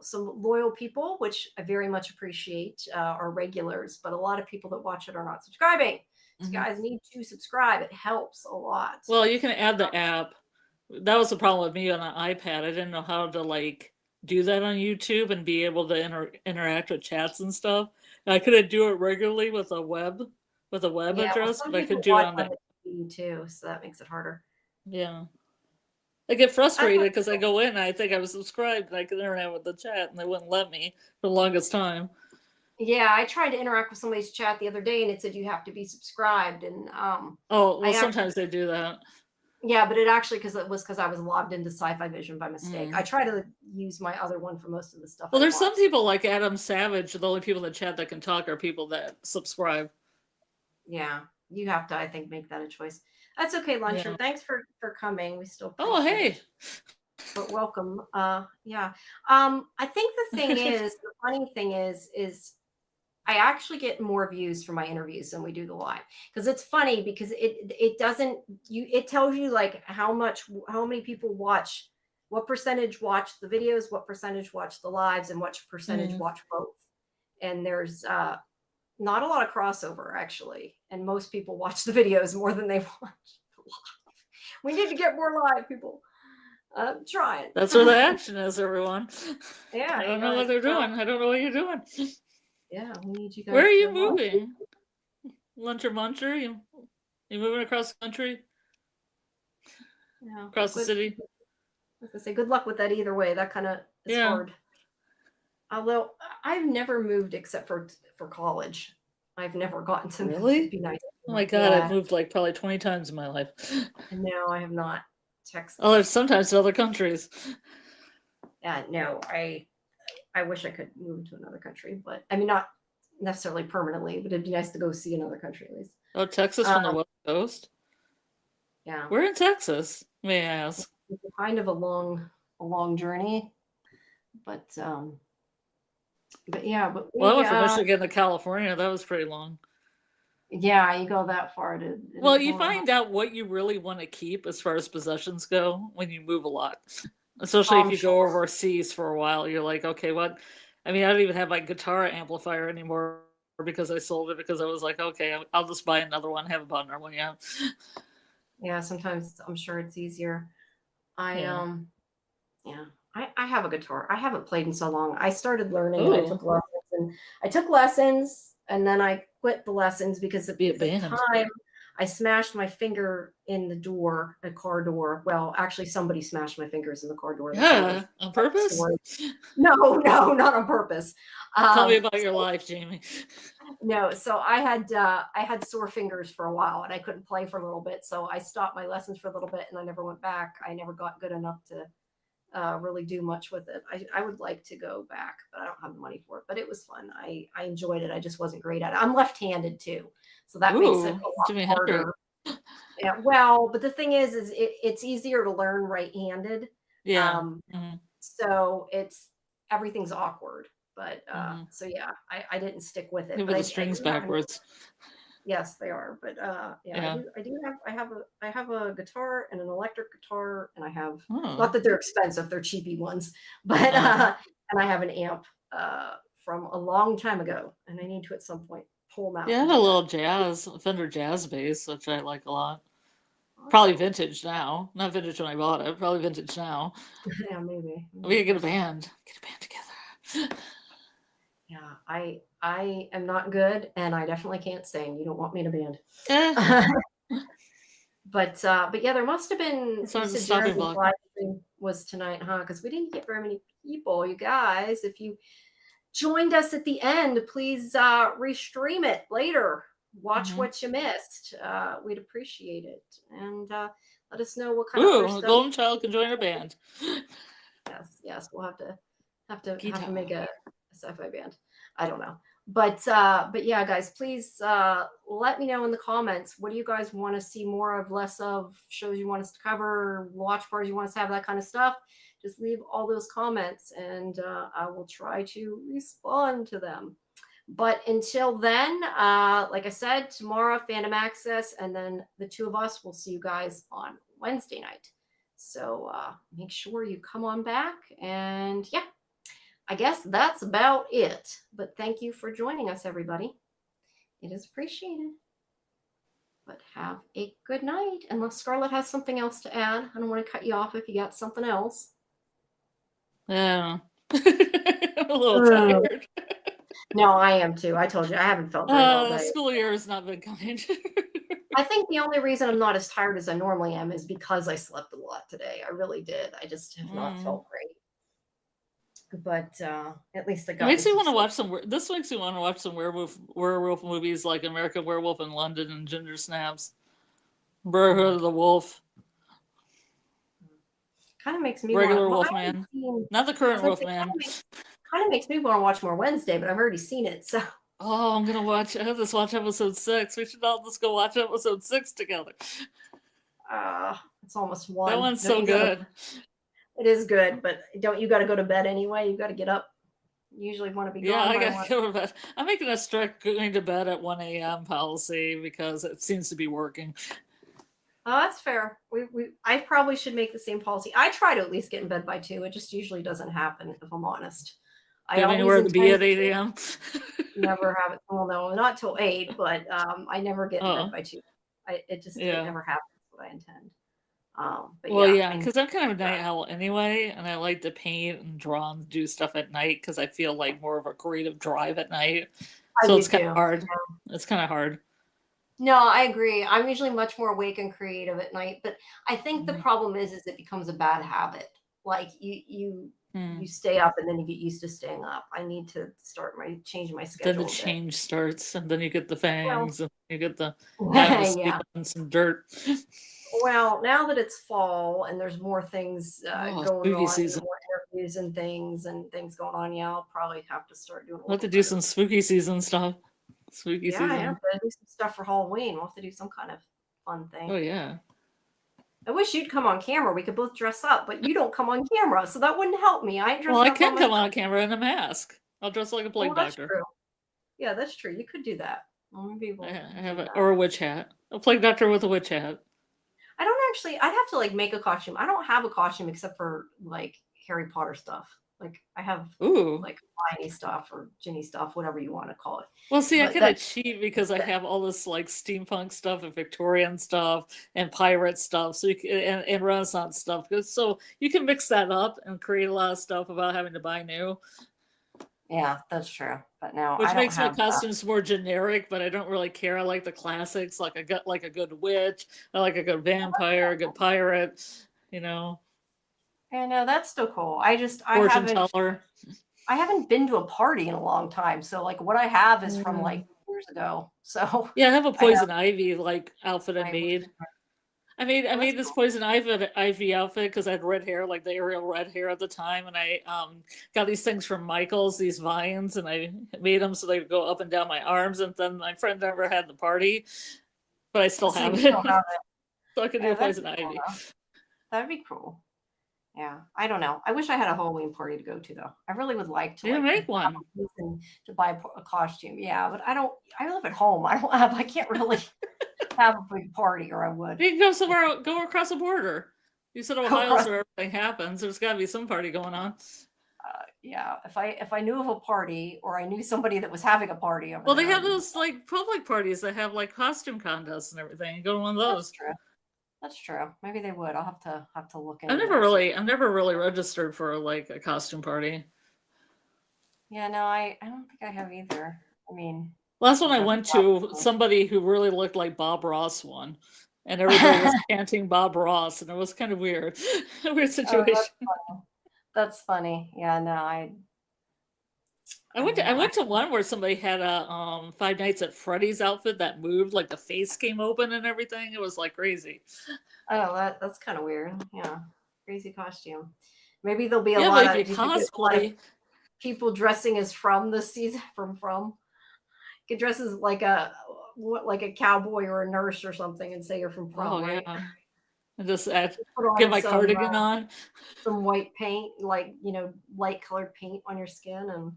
S1: some loyal people, which I very much appreciate, are regulars, but a lot of people that watch it are not subscribing. So you guys need to subscribe. It helps a lot.
S2: Well, you can add the app. That was the problem with me on an iPad. I didn't know how to do that on YouTube and be able to interact with chats and stuff. And I couldn't do it regularly with a web address, but I could do it on the
S1: TV too, so that makes it harder.
S2: Yeah. I get frustrated because I go in and I think I was subscribed and I could interact with the chat and they wouldn't let me for the longest time.
S1: Yeah, I tried to interact with somebody's chat the other day and it said you have to be subscribed. And
S2: sometimes they do that.
S1: Yeah, but it actually because I was logged into SciFi Vision by mistake. I try to use my other one for most of the stuff.
S2: Well, there's some people like Adam Savage. The only people in the chat that can talk are people that subscribe.
S1: Yeah, you have to, I think, make that a choice. That's okay, Luncher. Yeah. Thanks for coming. We still.
S2: Hey.
S1: But welcome. Yeah. I think the thing is, the funny thing is I actually get more views from my interviews than we do the live, because it's funny because it tells you like how many people watch, what percentage watch the videos, what percentage watch the lives, and what percentage watch both. And there's not a lot of crossover actually, and most people watch the videos more than they watch the live. We need to get more live people. I'm trying.
S2: That's where the action is, everyone.
S1: Yeah,
S2: I don't know what they're doing. I don't know what you're doing.
S1: Yeah, we need you guys.
S2: Where are you moving? Luncher Muncher? You moving across the country?
S1: Yeah.
S2: Across the city?
S1: I was gonna say good luck with that either way. That kind of is hard. Although I've never moved except for college. I've never gotten to
S2: really
S1: be nice.
S2: Oh my god, I've moved like probably 20 times in my life.
S1: No, I have not. Texas.
S2: Oh, there's sometimes to other countries.
S1: Yeah, no, I wish I could move to another country, but I mean, not necessarily permanently, but it'd be nice to go see another country at least.
S2: Oh, Texas from the West Coast?
S1: Yeah.
S2: Where in Texas, may I ask?
S1: It's kind of a long journey, but yeah. But
S2: I went from Michigan to California. That was pretty long.
S1: Yeah, you go that far to.
S2: Well, you find out what you really want to keep as far as possessions go when you move a lot. Especially if you go overseas for a while, you're like, okay, what? I mean, I don't even have my guitar amplifier anymore because I sold it because I was like, okay, I'll just buy another one, have about another one, yeah.
S1: Yeah, sometimes I'm sure it's easier. I have a guitar. I haven't played in so long. I started learning and I took lessons and then I quit the lessons because at the time I smashed my finger in the door, a car door. Well, actually, somebody smashed my fingers in the car door.
S2: Yeah, on purpose?
S1: No, not on purpose.
S2: Tell me about your life, Jamie.
S1: No, so I had sore fingers for a while, and I couldn't play for a little bit. So I stopped my lessons for a little bit, and I never went back. I never got good enough to really do much with it. I would like to go back, but I don't have the money for it. But it was fun. I enjoyed it. I just wasn't great at it. I'm left-handed too, so that makes it a lot harder. Yeah, well, but the thing is it's easier to learn right-handed.
S2: Yeah.
S1: So everything's awkward. But so yeah, I didn't stick with it.
S2: But the strings backwards.
S1: Yes, they are. But yeah. I have a guitar and an electric guitar, and I have not that they're expensive, they're cheapy ones, but and I have an amp from a long time ago, and I need to at some point pull them out.
S2: Yeah, I have a little Fender jazz bass, which I like a lot. Probably vintage now. Not vintage when I bought it. Probably vintage now.
S1: Yeah, maybe.
S2: We could get a band. Get a band together.
S1: Yeah, I am not good, and I definitely can't sing. You don't want me in a band. But yeah, there must have been. Live was tonight, huh? Because we didn't get very many people. You guys, if you joined us at the end, please restream it later. Watch what you missed. We'd appreciate it, and let us know what kind of stuff.
S2: Golden Child can join our band.
S1: Yes, we'll have to make a sci-fi band. I don't know, but yeah, guys, please let me know in the comments. What do you guys want to see more of, less of? Shows you want us to cover, watch parties you want us to have, that kind of stuff. Just leave all those comments, and I will try to respond to them. But until then, like I said, tomorrow, Fandom Access, and then the two of us will see you guys on Wednesday night. So make sure you come on back. And yeah, I guess that's about it. But thank you for joining us, everybody. It is appreciated. But have a good night. Unless Scarlet has something else to add. I don't want to cut you off if you got something else.
S2: Yeah. I'm a little tired.
S1: No, I am too. I told you, I haven't felt great all day.
S2: School year has not been kind.
S1: I think the only reason I'm not as tired as I normally am is because I slept a lot today. I really did. I just have not felt great. But at least I got.
S2: It makes me want to watch some. This makes me want to watch some werewolf movies like American Werewolf in London and Ginger Snaps, Brotherhood of the Wolf.
S1: Kind of makes me
S2: regular Wolfman, not the current Wolfman.
S1: Kind of makes me want to watch more Wednesday, but I've already seen it. So.
S2: Oh, I'm gonna watch. I have to watch episode 6. We should all just go watch episode 6 together.
S1: It's almost 1.
S2: That one's so good.
S1: It is good, but don't you got to go to bed anyway? You got to get up. You usually want to be.
S2: Yeah, I got to go to bed. I'm making a strict going to bed at 1 a.m. policy because it seems to be working.
S1: Oh, that's fair. I probably should make the same policy. I try to at least get in bed by 2. It just usually doesn't happen, if I'm honest.
S2: I have anywhere to be at 8 a.m.
S1: Never have it. Well, no, not till 8, but I never get in bed by 2. It never happens what I intend. But
S2: because I'm kind of a night owl anyway, and I like to paint and draw and do stuff at night because I feel like more of a creative drive at night. So it's kind of hard. Yeah. It's kind of hard.
S1: No, I agree. I'm usually much more awake and creative at night, but I think the problem is it becomes a bad habit. Like you stay up and then you get used to staying up. I need to change my schedule.
S2: Then the change starts, and then you get the fangs, and you get the some dirt.
S1: Well, now that it's fall and there's more things going on,
S2: season.
S1: more interviews and things going on, I'll probably have to start doing.
S2: We'll have to do some spooky season stuff. Spooky season.
S1: I have to do some stuff for Halloween. We'll have to do some kind of fun thing.
S2: Oh yeah.
S1: I wish you'd come on camera. We could both dress up, but you don't come on camera, so that wouldn't help me. I
S2: can come on camera in a mask. I'll dress like a plague doctor.
S1: True. Yeah, that's true. You could do that.
S2: I have or a witch hat. A plague doctor with a witch hat.
S1: I don't actually. I'd have to make a costume. I don't have a costume except for Harry Potter stuff. I have Hermione stuff or Ginny stuff, whatever you want to call it.
S2: Well, see, I kind of cheat because I have all this steampunk stuff and Victorian stuff and pirate stuff, so and Renaissance stuff. So you can mix that up and create a lot of stuff without having to buy new.
S1: Yeah, that's true. But no, I
S2: Which
S1: don't
S2: makes my
S1: have.
S2: costumes more generic, but I don't really care. I like the classics, like a good witch, I like a good vampire, a good pirate, you know,
S1: Yeah, no, that's still cool.
S2: fortune teller.
S1: I haven't been to a party in a long time. So like what I have is from
S2: Mm.
S1: like years ago. So
S2: Yeah, I have a
S1: I have
S2: poison ivy like outfit I
S1: my.
S2: made. I
S1: Oh, that's
S2: made this
S1: cool.
S2: poison ivy outfit because I had red hair, like the Ariel red hair at the time, and I got these things from Michaels, these vines, and I made them so they would go up and down my arms. And then my friend never had the party, but I still
S1: So you
S2: have
S1: still
S2: it,
S1: have it.
S2: so I could do
S1: Yeah,
S2: a
S1: that'd
S2: poison
S1: be cool
S2: ivy.
S1: though. That'd be cool. Yeah, I don't know. I wish I had a Halloween party to go to though. I really would like to
S2: Yeah,
S1: like
S2: make
S1: have
S2: one.
S1: a reason to buy a costume. Yeah, but I don't. I live at home. I don't have. I can't really have a big party, or I would
S2: You can go somewhere, go across the border. You said
S1: go
S2: Ohio's
S1: across.
S2: where everything happens. There's got to be some party going on.
S1: Yeah, if I knew of a party or I knew somebody that was having a party over
S2: Well, they
S1: there, I
S2: have
S1: would.
S2: those like public parties that have like costume contests and everything. You go to one of
S1: That's
S2: those.
S1: true. That's true. Maybe they would. I'll have to look
S2: I've
S1: into
S2: never
S1: it. See.
S2: really, I've never really registered for like a costume party.
S1: Yeah, no, I don't think I have either. I mean,
S2: Last one
S1: which
S2: I
S1: that'd be
S2: went to, somebody who really looked like Bob Ross won, and everybody was
S1: probably.
S2: chanting Bob Ross, and it was kind of weird, a weird
S1: Oh,
S2: situation.
S1: that's funny. Yeah, no, I don't
S2: I
S1: know.
S2: went to one where somebody had a Five Nights at Freddy's outfit that moved, like the face came open and everything. It was like crazy.
S1: Oh, that's kind of weird. Yeah, crazy costume. Maybe there'll be a
S2: Yeah,
S1: lot
S2: but if
S1: of.
S2: you
S1: Do you think there's a lot of
S2: cosplay,
S1: people dressing as from the season from? Get dressed as like a like a cowboy or a nurse or something, and say you're from,
S2: oh
S1: right?
S2: yeah, and just
S1: Put
S2: get
S1: on
S2: my cardigan on.
S1: some white paint, like light colored paint on your skin, and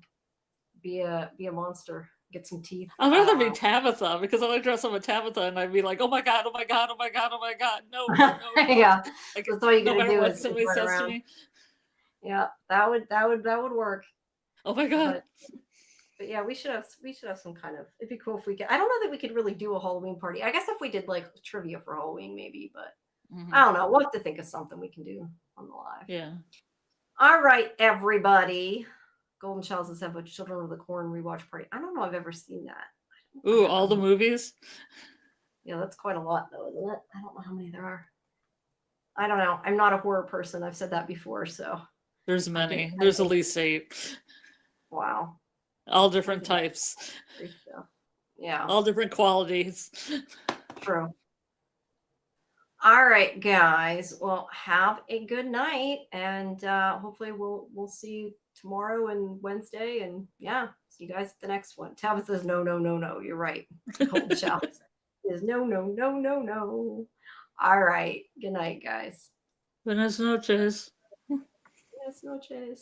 S1: be a monster. Get some teeth.
S2: I'd
S1: I
S2: rather
S1: don't
S2: be
S1: know.
S2: Tabitha because I would dress up with Tabitha and I'd be like, oh my god, oh my god, oh my god, oh my god, no, no, no, no.
S1: Yeah,
S2: Like
S1: that's all you
S2: no
S1: gotta
S2: matter
S1: do
S2: what
S1: is
S2: somebody
S1: run
S2: says to
S1: around.
S2: me,
S1: Yeah, that would work.
S2: oh my god.
S1: But yeah, we should have some kind of. It'd be cool if we could. I don't know that we could really do a Halloween party. I guess if we did like trivia for Halloween, maybe. But I
S2: Hmm.
S1: don't know. We'll have to think of something we can do on the live.
S2: Yeah.
S1: All right, everybody. Golden Child says have a Children of the Corn rewatch party. I don't know. I've ever seen that. I
S2: Ooh,
S1: have
S2: all the
S1: that.
S2: movies.
S1: Yeah, that's quite a lot, though, isn't it? I don't know how many there are. I don't know. I'm not a horror person. I've said that before, so
S2: There's
S1: I think
S2: many. There's at least 8.
S1: wow.
S2: All different types.
S1: Yeah,
S2: All different qualities.
S1: true. All right, guys. Well, have a good night, and hopefully we'll see you tomorrow and Wednesday, and yeah, see you guys at the next one. Tabitha says no, no, no, no. You're right. Golden Child says no, no, no, no, no. All right. Good night, guys.
S2: Buenas noches.
S1: Buenas noches.